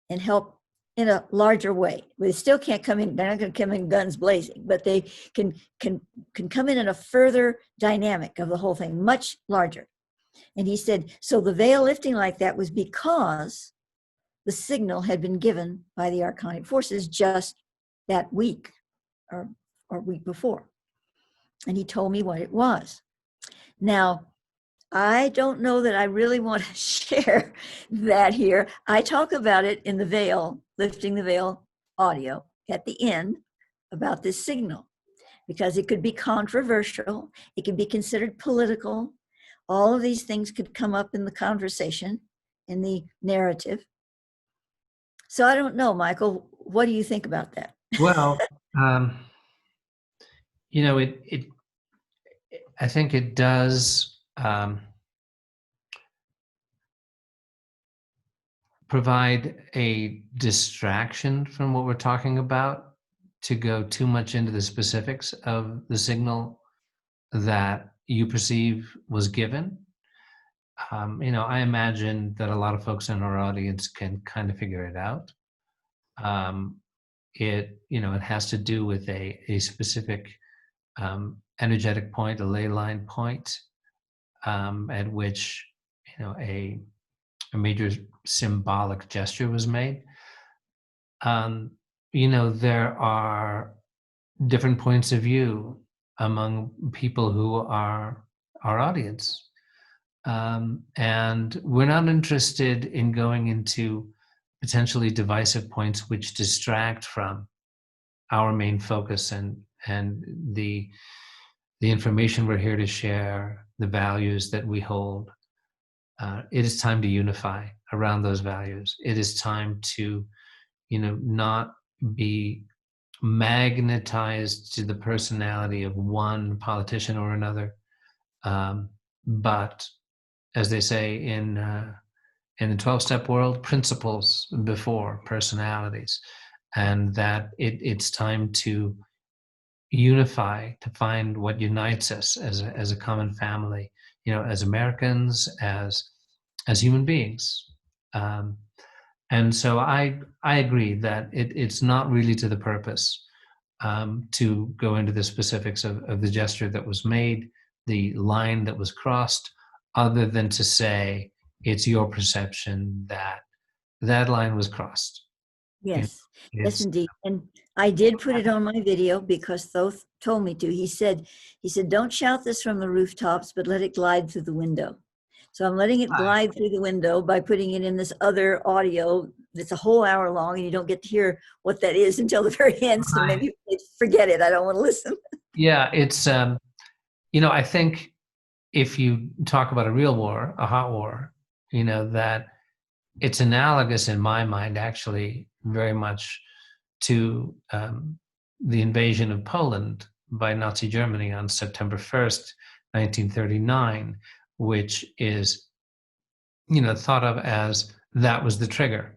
and help in a larger way. They still can't come in, they're not going to come in guns blazing, but they can come in a further dynamic of the whole thing, much larger. And he said, so the veil lifting like that was because the signal had been given by the archonic forces just that week or week before. And he told me what it was. Now, I don't know that I really want to share that here. I talk about it in the veil, lifting the veil audio at the end about this signal, because it could be controversial. It could be considered political. All of these things could come up in the conversation, in the narrative. So I don't know, Michael, what do you think about that? Well, you know, I think it does provide a distraction from what we're talking about to go too much into the specifics of the signal that you perceive was given. You know, I imagine that a lot of folks in our audience can kind of figure it out. You know, it has to do with a specific energetic point, a ley line point, at which, you know, a major symbolic gesture was made. You know, there are different points of view among people who are our audience. And we're not interested in going into potentially divisive points which distract from our main focus and the information we're here to share, the values that we hold. It is time to unify around those values. It is time to, you know, not be magnetized to the personality of one politician or another, but as they say in the 12-step world, principles before personalities, and that it's time to unify, to find what unites us as a common family, you know, as Americans, as human beings. And so I agree that it's not really to the purpose to go into the specifics of the gesture that was made, the line that was crossed, other than to say it's your perception that that line was crossed. Yes, yes, indeed. And I did put it on my video because Thoth told me to. He said, don't shout this from the rooftops, but let it glide through the window. So I'm letting it glide through the window by putting it in this other audio that's a whole hour long, and you don't get to hear what that is until the very end. So maybe forget it. I don't want to listen. Yeah, it's, you know, I think if you talk about a real war, a hot war, you know, that it's analogous in my mind, actually, very much to the invasion of Poland by Nazi Germany on September 1st, 1939, which is, you know, thought of as that was the trigger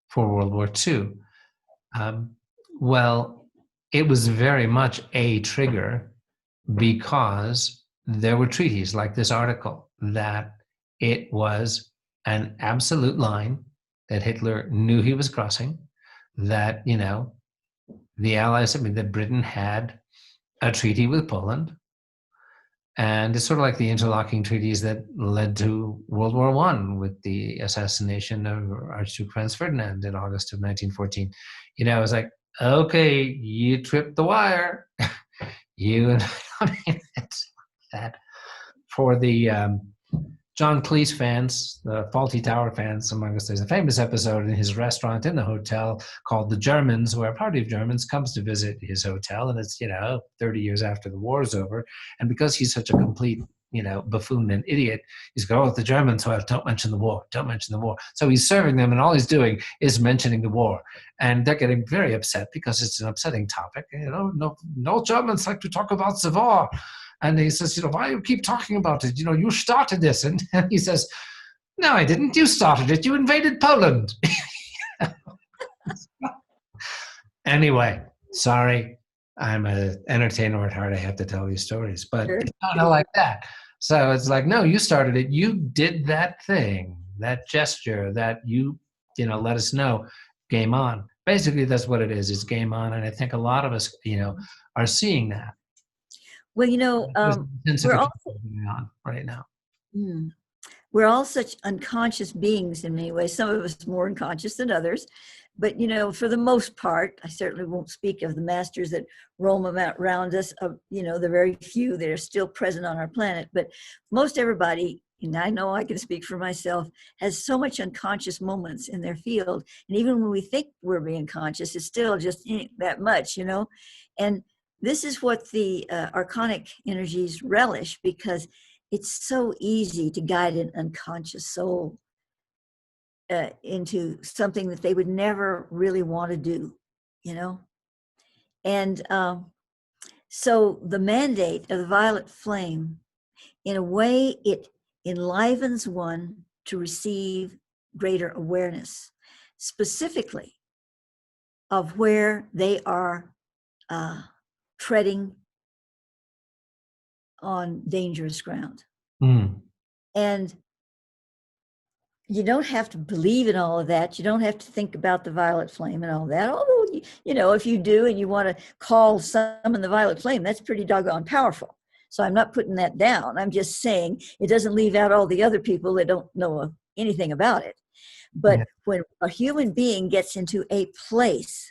for World War II. Well, it was very much a trigger because there were treaties like this article that it was an absolute line that Hitler knew he was crossing, that, you know, the Allies, I mean, that Britain had a treaty with Poland. And it's sort of like the interlocking treaties that led to World War I with the assassination of Archduke Franz Ferdinand in August of 1914. You know, it was like, okay, you tripped the wire. You, I mean, it's like that. For the John Cleese fans, the Faulty Tower fans among us, there's a famous episode in his restaurant in the hotel called The Germans, where a party of Germans comes to visit his hotel, and it's, you know, 30 years after the war's over. And because he's such a complete, you know, buffoon and idiot, he's going, oh, the Germans, well, don't mention the war, don't mention the war. So he's serving them, and all he's doing is mentioning the war. And they're getting very upset because it's an upsetting topic. You know, no Germans like to talk about the war. And he says, you know, why you keep talking about it? You know, you started this. And he says, no, I didn't. You started it. You invaded Poland. Anyway, sorry. I'm an entertainer at heart. I have to tell these stories. But Sure. it's kind of like that. So it's like, no, you started it. You did that thing, that gesture, that you know, let us know. Game on. Basically, that's what it is. It's game on. And I think a lot of us, you know, are seeing that. Well, you know, we're all going on right now. We're all such unconscious beings in many ways. Some of us more unconscious than others, but you know, for the most part, I certainly won't speak of the masters that roam around us. You know, the very few that are still present on our planet, but most everybody, and I know I can speak for myself, has so much unconscious moments in their field, and even when we think we're being conscious, it's still just that much, you know, and this is what the archonic energies relish, because it's so easy to guide an unconscious soul into something that they would never really want to do, you know? And so the mandate of the violet flame, in a way, it enlivens one to receive greater awareness, specifically of where they are treading on dangerous ground. And you don't have to believe in all of that. You don't have to think about the violet flame and all that. Although, you know, if you do and you want to call summon the violet flame, that's pretty doggone powerful. So I'm not putting that down. I'm just saying it doesn't leave out all the other people that don't know anything about it. But when a human being gets into a place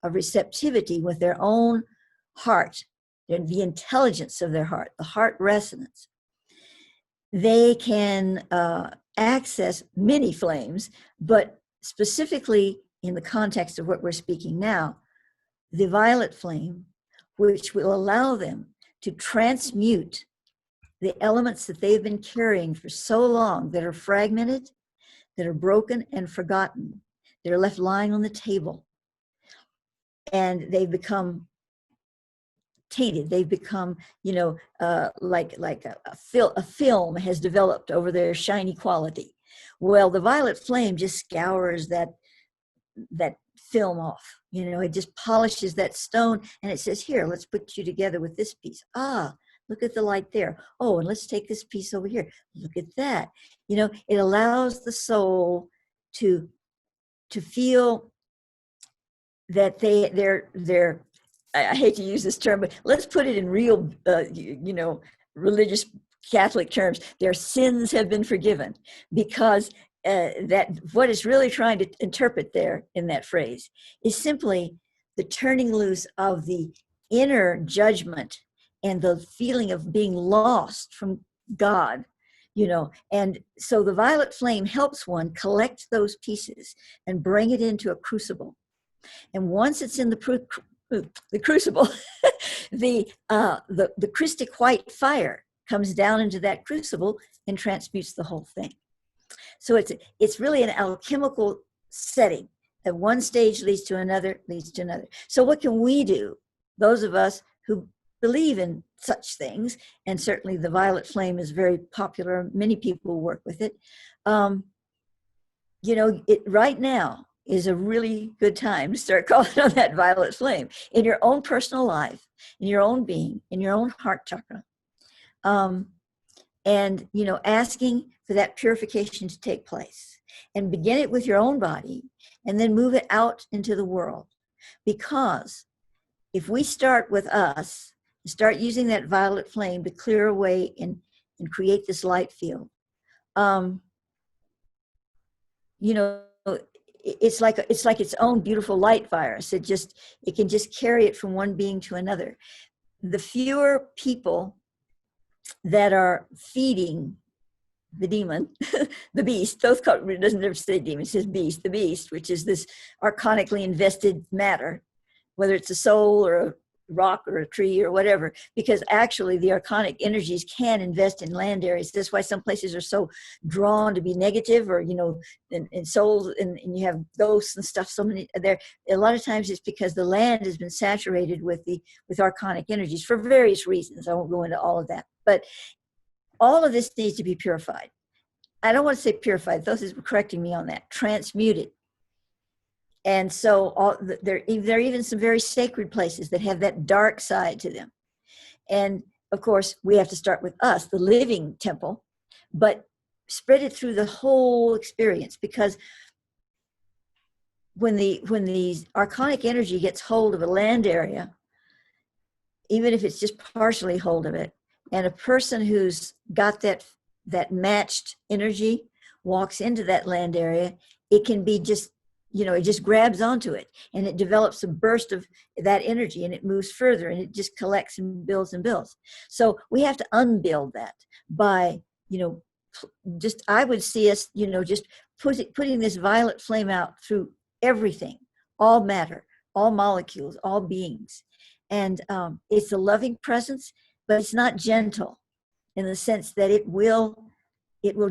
of receptivity with their own heart, the intelligence of their heart, the heart resonance, they can access many flames, but specifically in the context of what we're speaking now, the violet flame, which will allow them to transmute the elements that they've been carrying for so long, that are fragmented, that are broken and forgotten, that are left lying on the table, and they've become tainted. They've become, you know, like a film has developed over their shiny quality. Well, the violet flame just scours that film off. You know, it just polishes that stone, and it says, here, let's put you together with this piece. Ah, look at the light there. Oh, and let's take this piece over here. Look at that. You know, it allows the soul to feel that they're I hate to use this term, but let's put it in real, you know, religious Catholic terms. Their sins have been forgiven, because that what is really trying to interpret there in that phrase is simply the turning loose of the inner judgment and the feeling of being lost from God, you know. And so the violet flame helps one collect those pieces and bring it into a crucible. And once it's in the crucible, the Christic white fire comes down into that crucible and transmutes the whole thing. So it's really an alchemical setting. At one stage leads to another, leads to another. So what can we do, those of us who believe in such things, and certainly the violet flame is very popular, many people work with it. You know, right now is a really good time to start calling on that violet flame in your own personal life, in your own being, in your own heart chakra. And, you know, asking for that purification to take place. and begin it with your own body and then move it out into the world. Because if we start with us, start using that violet flame to clear away and create this light field, you know, it's like its own beautiful light virus. It can just carry it from one being to another. The fewer people that are feeding the demon, the beast, it doesn't ever say demon, it says beast, the beast, which is this archonically invested matter, whether it's a soul or a rock or a tree or whatever, because actually the archonic energies can invest in land areas. That's why some places are so drawn to be negative, or, you know, in souls, and you have ghosts and stuff. So many there. A lot of times it's because the land has been saturated with archonic energies for various reasons. I won't go into all of that, but all of this needs to be purified. I don't want to say purified. Those is correcting me on that. Transmuted. And so there are even some very sacred places that have that dark side to them. And of course, we have to start with us, the living temple, but spread it through the whole experience, because when the archonic energy gets hold of a land area, even if it's just partially hold of it, and a person who's got that matched energy walks into that land area, it can be just, you know, it just grabs onto it and it develops a burst of that energy and it moves further and it just collects and builds and builds. So we have to unbuild that by, you know, I would see us, you know, just putting this violet flame out through everything, all matter, all molecules, all beings. And it's a loving presence, but it's not gentle in the sense that it will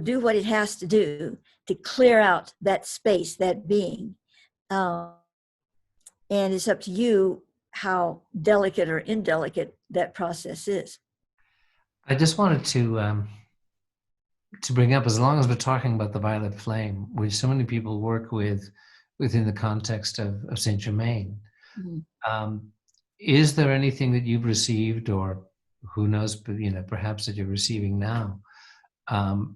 do what it has to do to clear out that space, that being. And it's up to you how delicate or indelicate that process is. I just wanted to bring up, as long as we're talking about the violet flame, which so many people work with within the context of Saint Germaine, is there anything that you've received, or who knows, but, you know, perhaps that you're receiving now,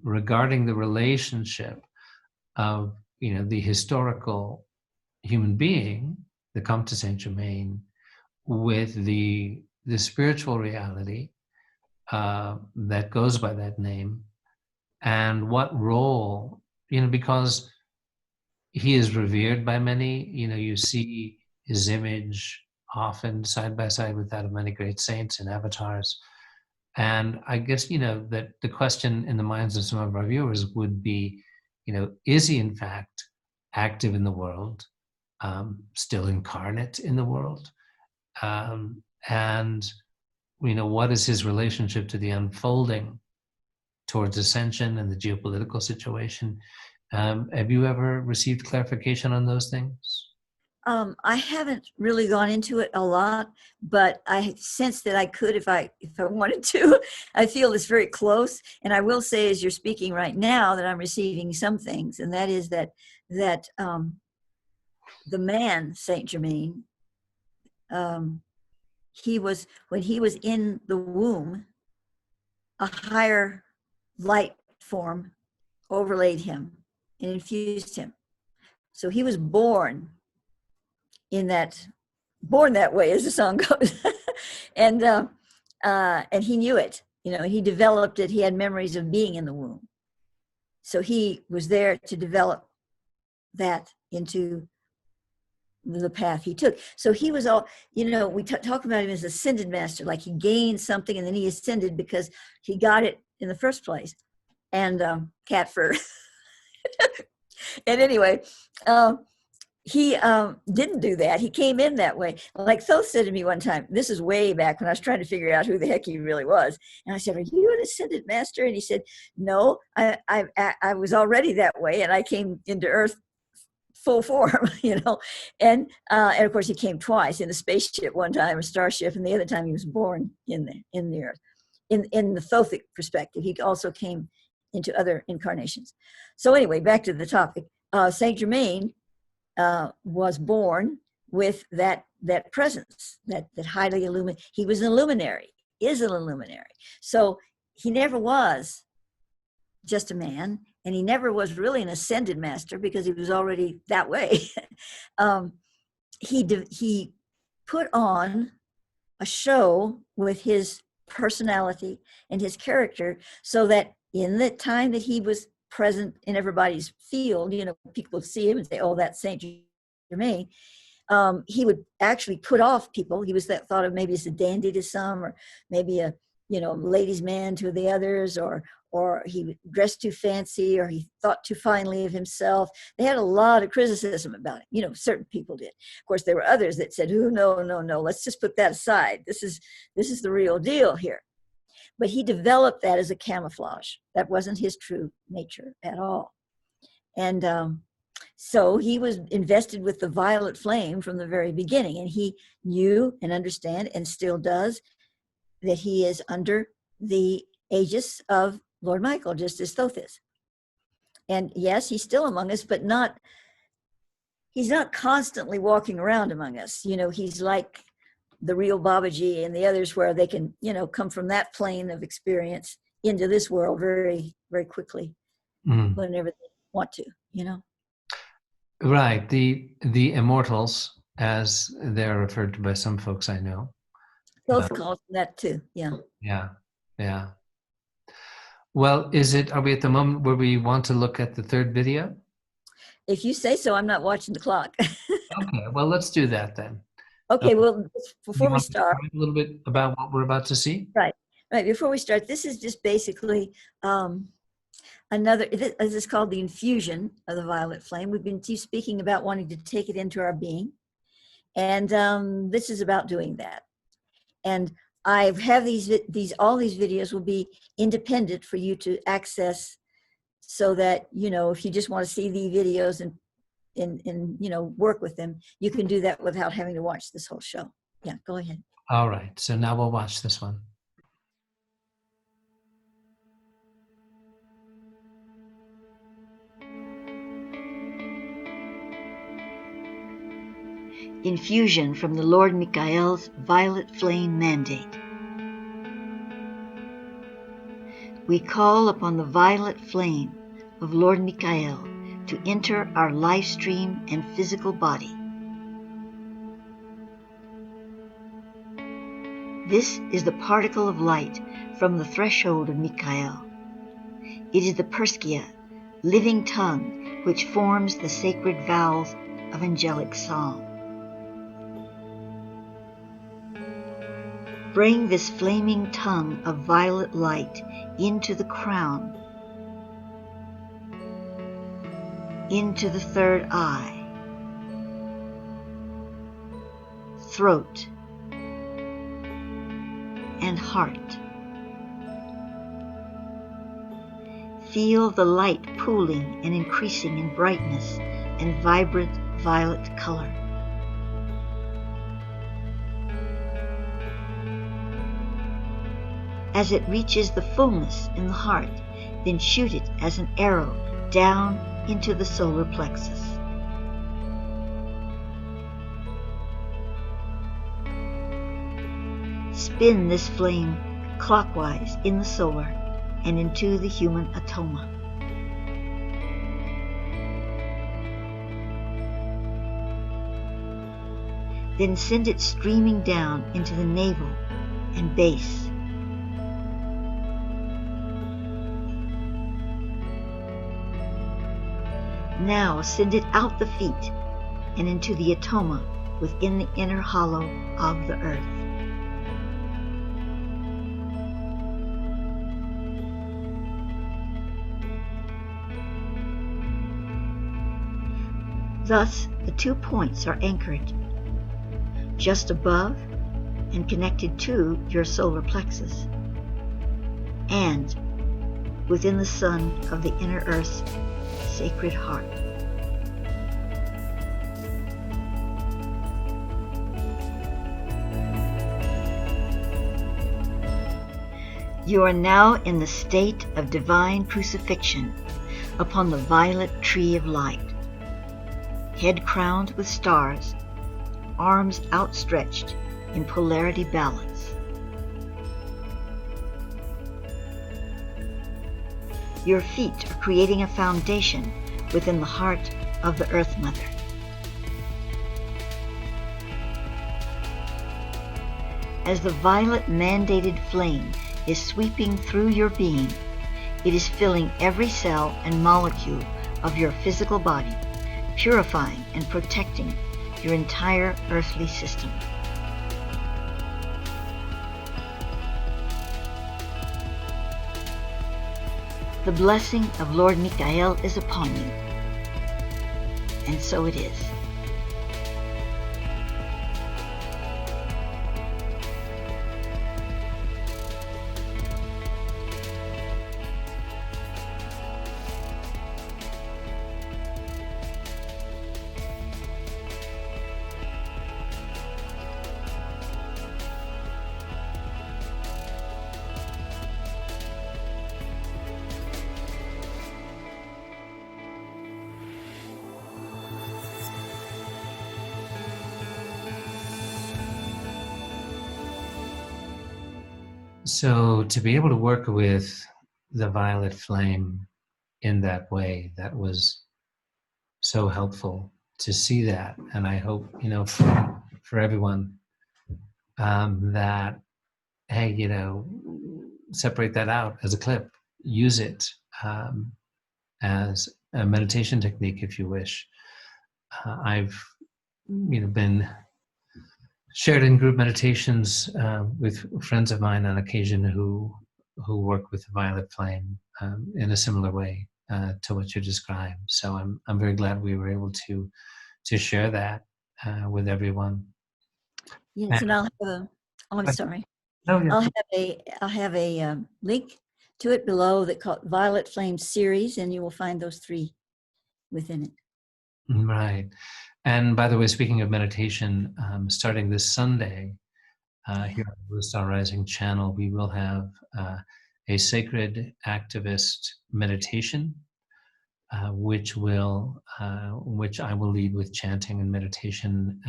regarding the relationship of, you know, the historical human being, the Comte St. Germaine, with the spiritual reality that goes by that name, and what role, you know, because he is revered by many, you know, you see his image often side by side with that of many great saints and avatars. And I guess, you know, that the question in the minds of some of our viewers would be, you know, is he in fact active in the world, still incarnate in the world? And, you know, what is his relationship to the unfolding towards ascension and the geopolitical situation? Have you ever received clarification on those things? I haven't really gone into it a lot, but I sense that I could if I wanted to. I feel it's very close, and I will say, as you're speaking right now, that I'm receiving some things, and that is that the man Saint Germaine, when he was in the womb, a higher light form overlaid him and infused him. So he was born that way, as the song goes. and he knew it, you know, he developed it. He had memories of being in the womb. So he was there to develop that into the path he took. So he was all, you know, we talk about him as ascended master, like he gained something and then he ascended because he got it in the first place. And cat fur. And anyway, he didn't do that. He came in that way. Like Thoth said to me one time, this is way back when I was trying to figure out who the heck he really was. And I said, are you an ascended master? And he said, no, I was already that way. And I came into Earth full form, you know. And of course he came twice, in a spaceship one time, a starship, and the other time he was born in the Earth. In the Thothic perspective, he also came into other incarnations. So anyway, back to the topic. Saint Germaine was born with that presence, that highly illuminated. He was an illuminary, is an illuminary. So he never was just a man, and he never was really an ascended master because he was already that way. He put on a show with his personality and his character, so that in the time that he was present in everybody's field, people would see him and say, "Oh, that's Saint Germaine." He would actually put off people. He was thought of maybe as a dandy to some, or maybe a ladies' man to the others, or he dressed too fancy, or he thought too finely of himself. They had a lot of criticism about it. Certain people did. Of course, there were others that said, "Oh, no, let's just put that aside. This is the real deal here." But he developed that as a camouflage. That wasn't his true nature at all. And so he was invested with the violet flame from the very beginning, and he knew and understand, and still does, that he is under the aegis of Lord Michael, just as Thoth is. And yes, he's still among us, but he's not constantly walking around among us. He's like the real Babaji and the others, where they can, come from that plane of experience into this world very, very quickly, whenever they want to, Right. The immortals, as they're referred to by some folks I know. Thoth calls them that too. Yeah. Yeah. Well, are we at the moment where we want to look at the third video? If you say so. I'm not watching the clock. Okay, well, let's do that then. Okay, well, before we start, a little bit about what we're about to see. Right. Before we start, this is just basically this is called the infusion of the violet flame. We've been speaking about wanting to take it into our being, and this is about doing that. And I have all these videos will be independent for you to access, so that if you just want to see the videos and work with them, you can do that without having to watch this whole show. Yeah, go ahead. All right, so now we'll watch this one. Infusion from the Lord Michael's violet flame mandate. We call upon the violet flame of Lord Michael to enter our life stream and physical body. This is the particle of light from the threshold of Michael. It is the Perskia, living tongue, which forms the sacred vowels of angelic song. Bring this flaming tongue of violet light into the crown, into the third eye, throat, and heart. Feel the light pooling and increasing in brightness and vibrant violet color. As it reaches the fullness in the heart, then shoot it as an arrow down into the solar plexus. Spin this flame clockwise in the solar and into the human atoma. Then send it streaming down into the navel and base. Now send it out the feet and into the atoma within the inner hollow of the earth. Thus, the 2 points are anchored just above and connected to your solar plexus, and within the sun of the inner earth's sacred heart. You are now in the state of divine crucifixion upon the violet tree of light, head crowned with stars, arms outstretched in polarity balance. Your feet are creating a foundation within the heart of the Earth Mother. As the violet mandated flame is sweeping through your being, it is filling every cell and molecule of your physical body, purifying and protecting your entire earthly system. The blessing of Lord Michael is upon you, and so it is. So to be able to work with the violet flame in that way, that was so helpful to see that. And I hope, for everyone, that, hey, separate that out as a clip, use it as a meditation technique if you wish. I've, been shared in group meditations with friends of mine on occasion who work with the violet flame in a similar way to what you described. So I'm very glad we were able to share that with everyone. Yes, and I'll have a. Oh, I'm sorry. No, yeah. I'll have a link to it below that called Violet Flame Series, and you will find those 3 within it. Right. And by the way, speaking of meditation, starting this Sunday here on the Blue Star Rising channel, we will have a sacred activist meditation, which I will lead with chanting and meditation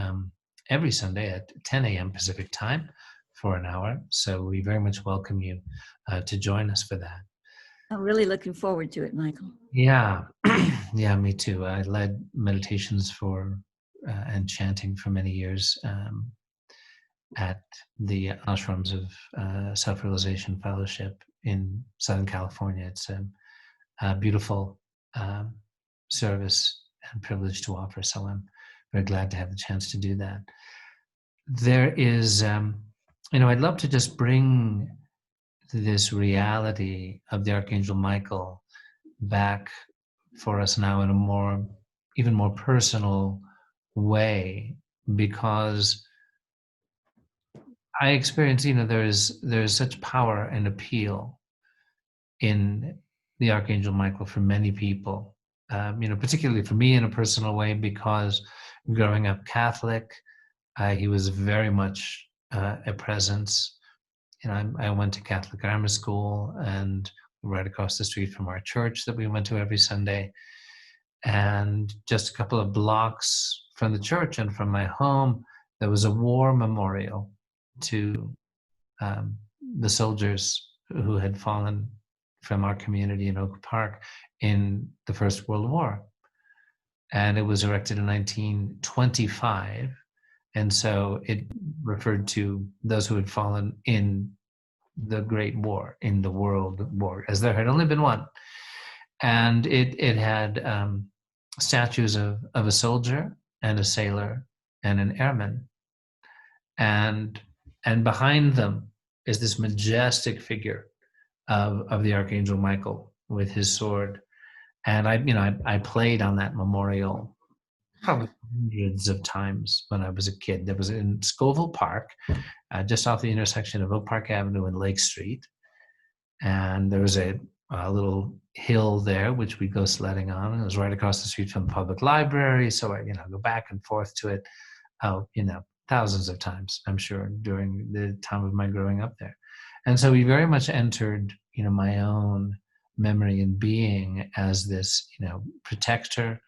every Sunday at 10 a.m. Pacific time for an hour. So we very much welcome you to join us for that. I'm really looking forward to it, Michael. Yeah, yeah, me too. I led meditations and chanting for many years at the ashrams of Self-Realization Fellowship in Southern California. It's a beautiful service and privilege to offer. So I'm very glad to have the chance to do that. There is, I'd love to just bring this reality of the Archangel Michael back for us now in a even more personal way, because I experience, there is such power and appeal in the Archangel Michael for many people, particularly for me in a personal way, because growing up Catholic, he was very much a presence. I went to Catholic grammar school, and right across the street from our church that we went to every Sunday, and just a couple of blocks from the church and from my home, there was a war memorial to the soldiers who had fallen from our community in Oak Park in the First World War. And it was erected in 1925. And so it referred to those who had fallen in the Great War, in the World War, as there had only been one. And it had statues of a soldier and a sailor and an airman. And behind them is this majestic figure of the Archangel Michael with his sword. And I played on that memorial probably hundreds of times when I was a kid. There was in Scoville Park, just off the intersection of Oak Park Avenue and Lake Street. And there was a little hill there, which we'd go sledding on. And it was right across the street from the public library. So I, go back and forth to it, thousands of times, I'm sure, during the time of my growing up there. And so we very much entered, my own memory and being as this, protector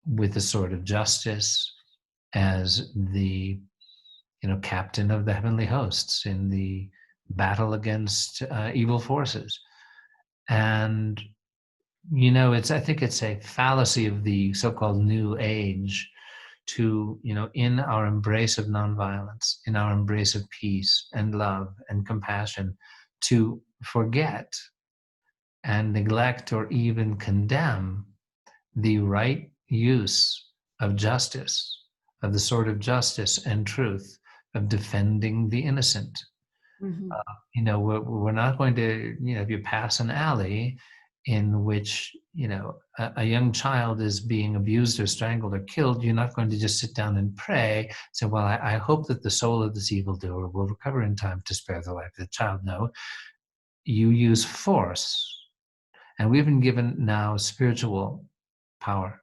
with the sword of justice, as the, captain of the heavenly hosts in the battle against evil forces. And I think it's a fallacy of the so-called New Age to, in our embrace of nonviolence, in our embrace of peace and love and compassion, to forget and neglect or even condemn the right use of justice, of the sword of justice and truth, of defending the innocent. We're not going to, if you pass an alley in which, a young child is being abused or strangled or killed, you're not going to just sit down and pray, say, well, I hope that the soul of this evildoer will recover in time to spare the life of the child. No, you use force. And we've been given now spiritual power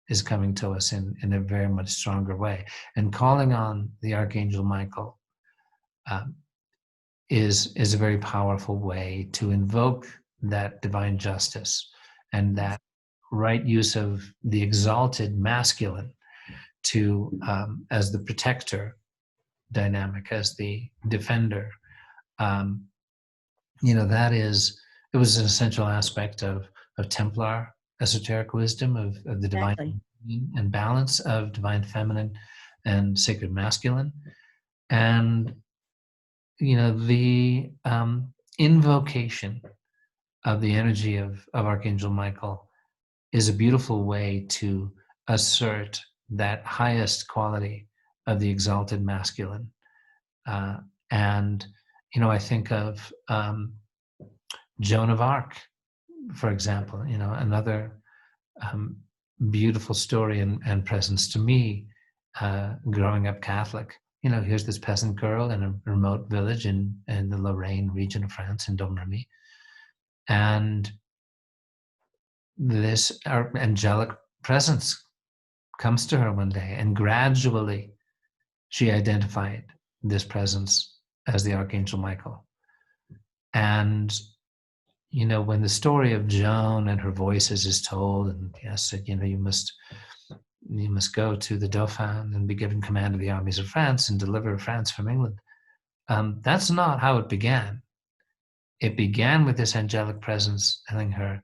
is coming to us in a very much stronger way. And calling on the Archangel Michael is a very powerful way to invoke that divine justice and that right use of the exalted masculine to as the protector dynamic, as the defender. It was an essential aspect of Templar esoteric wisdom, of the divine and balance of divine feminine and sacred masculine. And the invocation of the energy of Archangel Michael is a beautiful way to assert that highest quality of the exalted masculine. And I think of Joan of Arc, for example, another beautiful story and presence to me, growing up Catholic. Here's this peasant girl in a remote village in the Lorraine region of France, in Domremy. And this angelic presence comes to her one day, and gradually she identified this presence as the Archangel Michael. And when the story of Joan and her voices is told, and yes, you must go to the Dauphin and be given command of the armies of France and deliver France from England. That's not how it began. It began with this angelic presence telling her,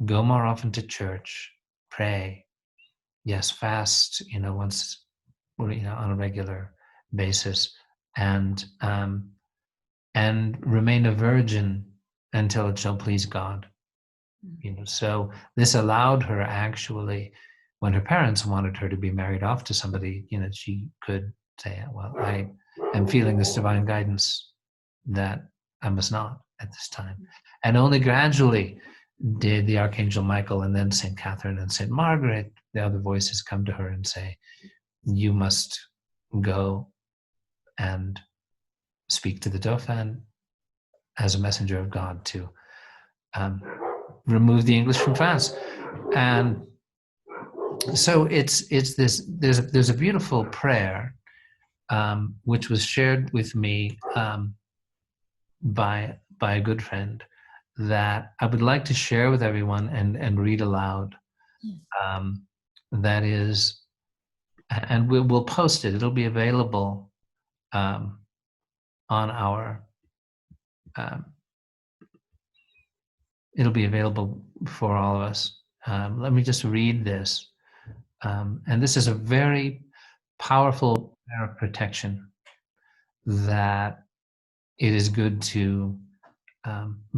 go more often to church, pray, yes, fast, once, on a regular basis, and remain a virgin until it shall please God. So this allowed her, actually, when her parents wanted her to be married off to somebody, she could say, well, I am feeling this divine guidance that I must not at this time. And only gradually did the Archangel Michael and then St. Catherine and St. Margaret, the other voices, come to her and say, you must go and speak to the Dauphin as a messenger of God to remove the English from France. And so it's this, there's a beautiful prayer which was shared with me by a good friend that I would like to share with everyone and read aloud. That is, and we'll post it. It'll be available on our it'll be available for all of us. Let me just read this. And this is a very powerful prayer of protection that it is good to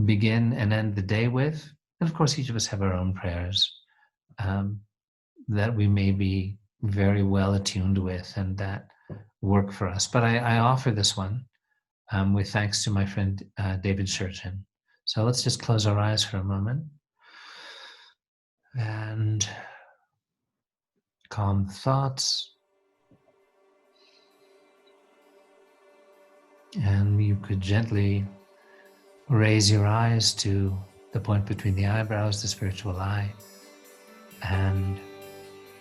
begin and end the day with. And of course, each of us have our own prayers that we may be very well attuned with and that work for us. But I offer this one with thanks to my friend David Shurchin. So let's just close our eyes for a moment and calm thoughts. And you could gently raise your eyes to the point between the eyebrows, the spiritual eye, and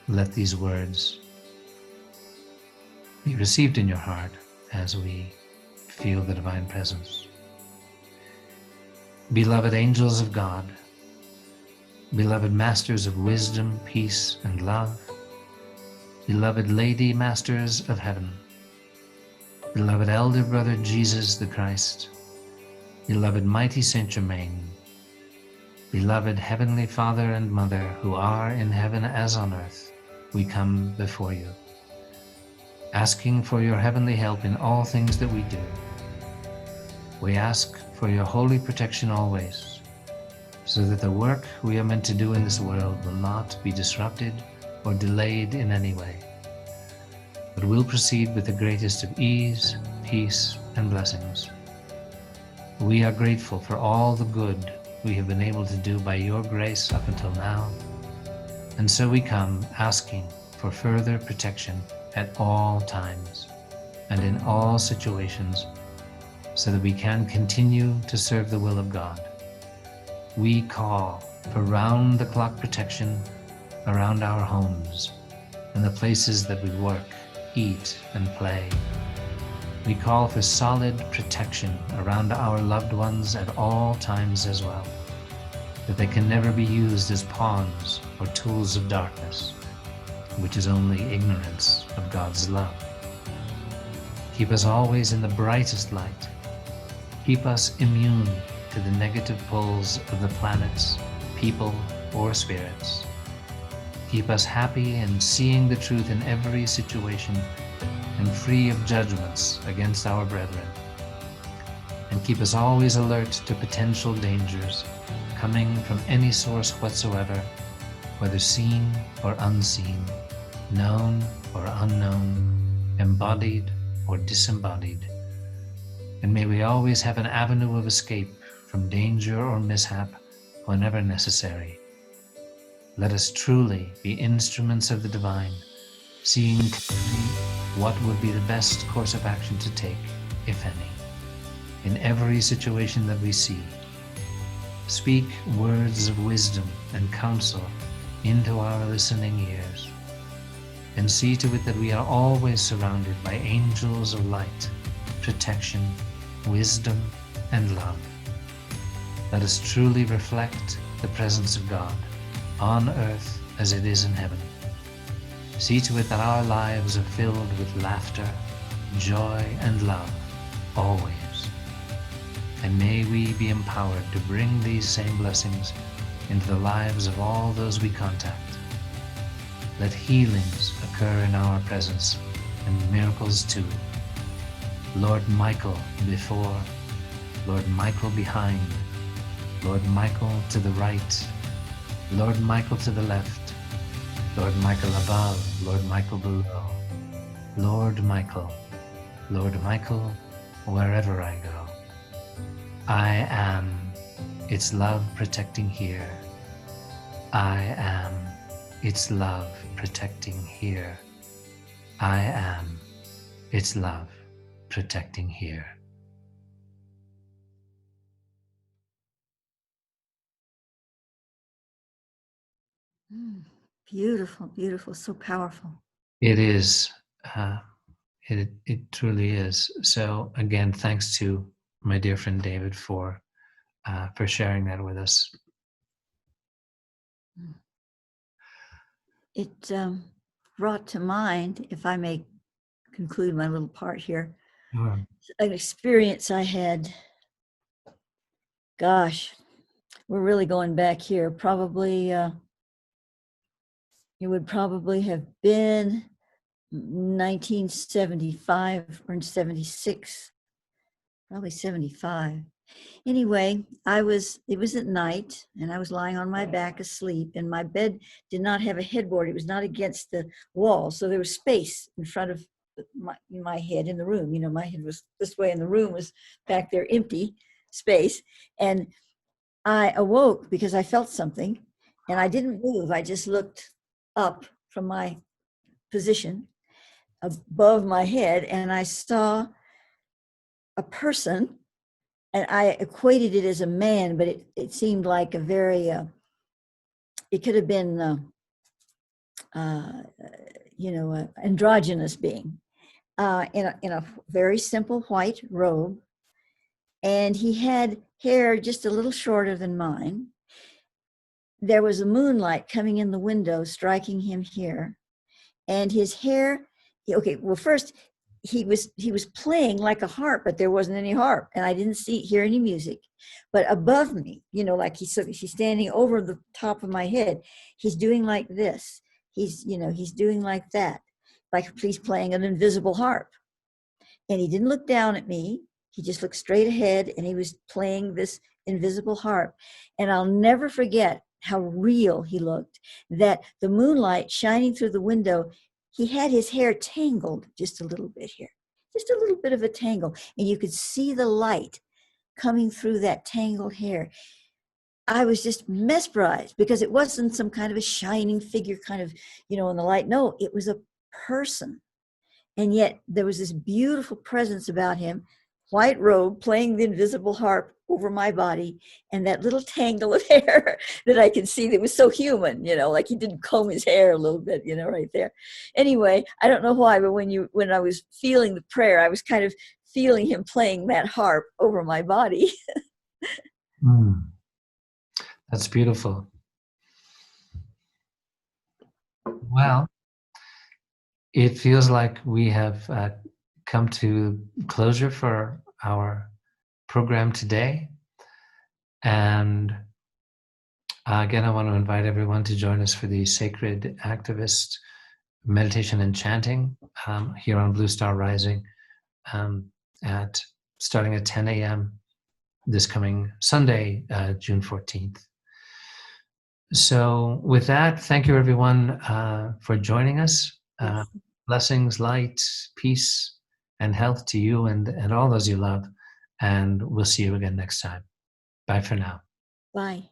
let these words be received in your heart as we feel the divine presence. Beloved angels of God, beloved masters of wisdom, peace, and love, beloved lady masters of heaven, beloved elder brother Jesus the Christ, beloved mighty Saint Germaine, beloved Heavenly Father and Mother who are in heaven as on earth, we come before you, asking for your heavenly help in all things that we do. We ask for your holy protection always, so that the work we are meant to do in this world will not be disrupted or delayed in any way, but will proceed with the greatest of ease, peace, and blessings. We are grateful for all the good we have been able to do by your grace up until now, and so we come asking for further protection at all times and in all situations, so that we can continue to serve the will of God. We call for round-the-clock protection around our homes and the places that we work, eat, and play. We call for solid protection around our loved ones at all times as well, that they can never be used as pawns or tools of darkness, which is only ignorance of God's love. Keep us always in the brightest light. Keep us immune to the negative pulls of the planets, people, or spirits. Keep us happy in seeing the truth in every situation and free of judgments against our brethren. And keep us always alert to potential dangers coming from any source whatsoever, whether seen or unseen, known or unknown, embodied or disembodied. And may we always have an avenue of escape from danger or mishap whenever necessary. Let us truly be instruments of the divine, seeing clearly what would be the best course of action to take, if any, in every situation that we see. Speak words of wisdom and counsel into our listening ears, and see to it that we are always surrounded by angels of light, protection, wisdom, and love. Let us truly reflect the presence of God on earth as it is in heaven. See to it that our lives are filled with laughter, joy, and love always. And may we be empowered to bring these same blessings into the lives of all those we contact. Let healings occur in our presence and miracles too. Lord Michael before, Lord Michael behind, Lord Michael to the right, Lord Michael to the left, Lord Michael above, Lord Michael below, Lord Michael, wherever I go. I am its love protecting here. I am its love protecting here. I am its love protecting here. Beautiful, beautiful, so powerful. It is. It truly is. So again, thanks to my dear friend David for sharing that with us. It brought to mind, if I may conclude my little part here, an experience I had. Gosh, we're really going back here. Probably, it would probably have been 1975 or 76, probably 75. Anyway, it was at night and I was lying on my back asleep, and my bed did not have a headboard. It was not against the wall. So there was space in front of my head in the room. You know, my head was this way and the room was back there, empty space. And I awoke because I felt something and I didn't move. I just looked up from my position above my head and I saw a person. And I equated it as a man, but it seemed like a very, it could have been, androgynous being in a very simple white robe. And he had hair just a little shorter than mine. There was a moonlight coming in the window, striking him here. And his hair, okay, well, first, he was playing like a harp, but there wasn't any harp, and I didn't hear any music. But above me, like he's standing over the top of my head. He's doing like this. He's doing like that, like he's playing an invisible harp. And he didn't look down at me. He just looked straight ahead, and he was playing this invisible harp. And I'll never forget how real he looked, that the moonlight shining through the window, he had his hair tangled just a little bit here, just a little bit of a tangle. And you could see the light coming through that tangled hair. I was just mesmerized, because it wasn't some kind of a shining figure kind of, in the light. No, it was a person. And yet there was this beautiful presence about him, white robe, playing the invisible harp over my body, and that little tangle of hair that I could see that was so human, like he didn't comb his hair a little bit, right there. Anyway, I don't know why, but when I was feeling the prayer, I was kind of feeling him playing that harp over my body. That's beautiful. Well, it feels like we have come to closure for our program today. And again, I want to invite everyone to join us for the Sacred Activist Meditation and Chanting here on Blue Star Rising starting at 10 a.m. this coming Sunday, June 14th. So with that, thank you everyone for joining us. Blessings, light, peace, and health to you and all those you love. And we'll see you again next time. Bye for now. Bye.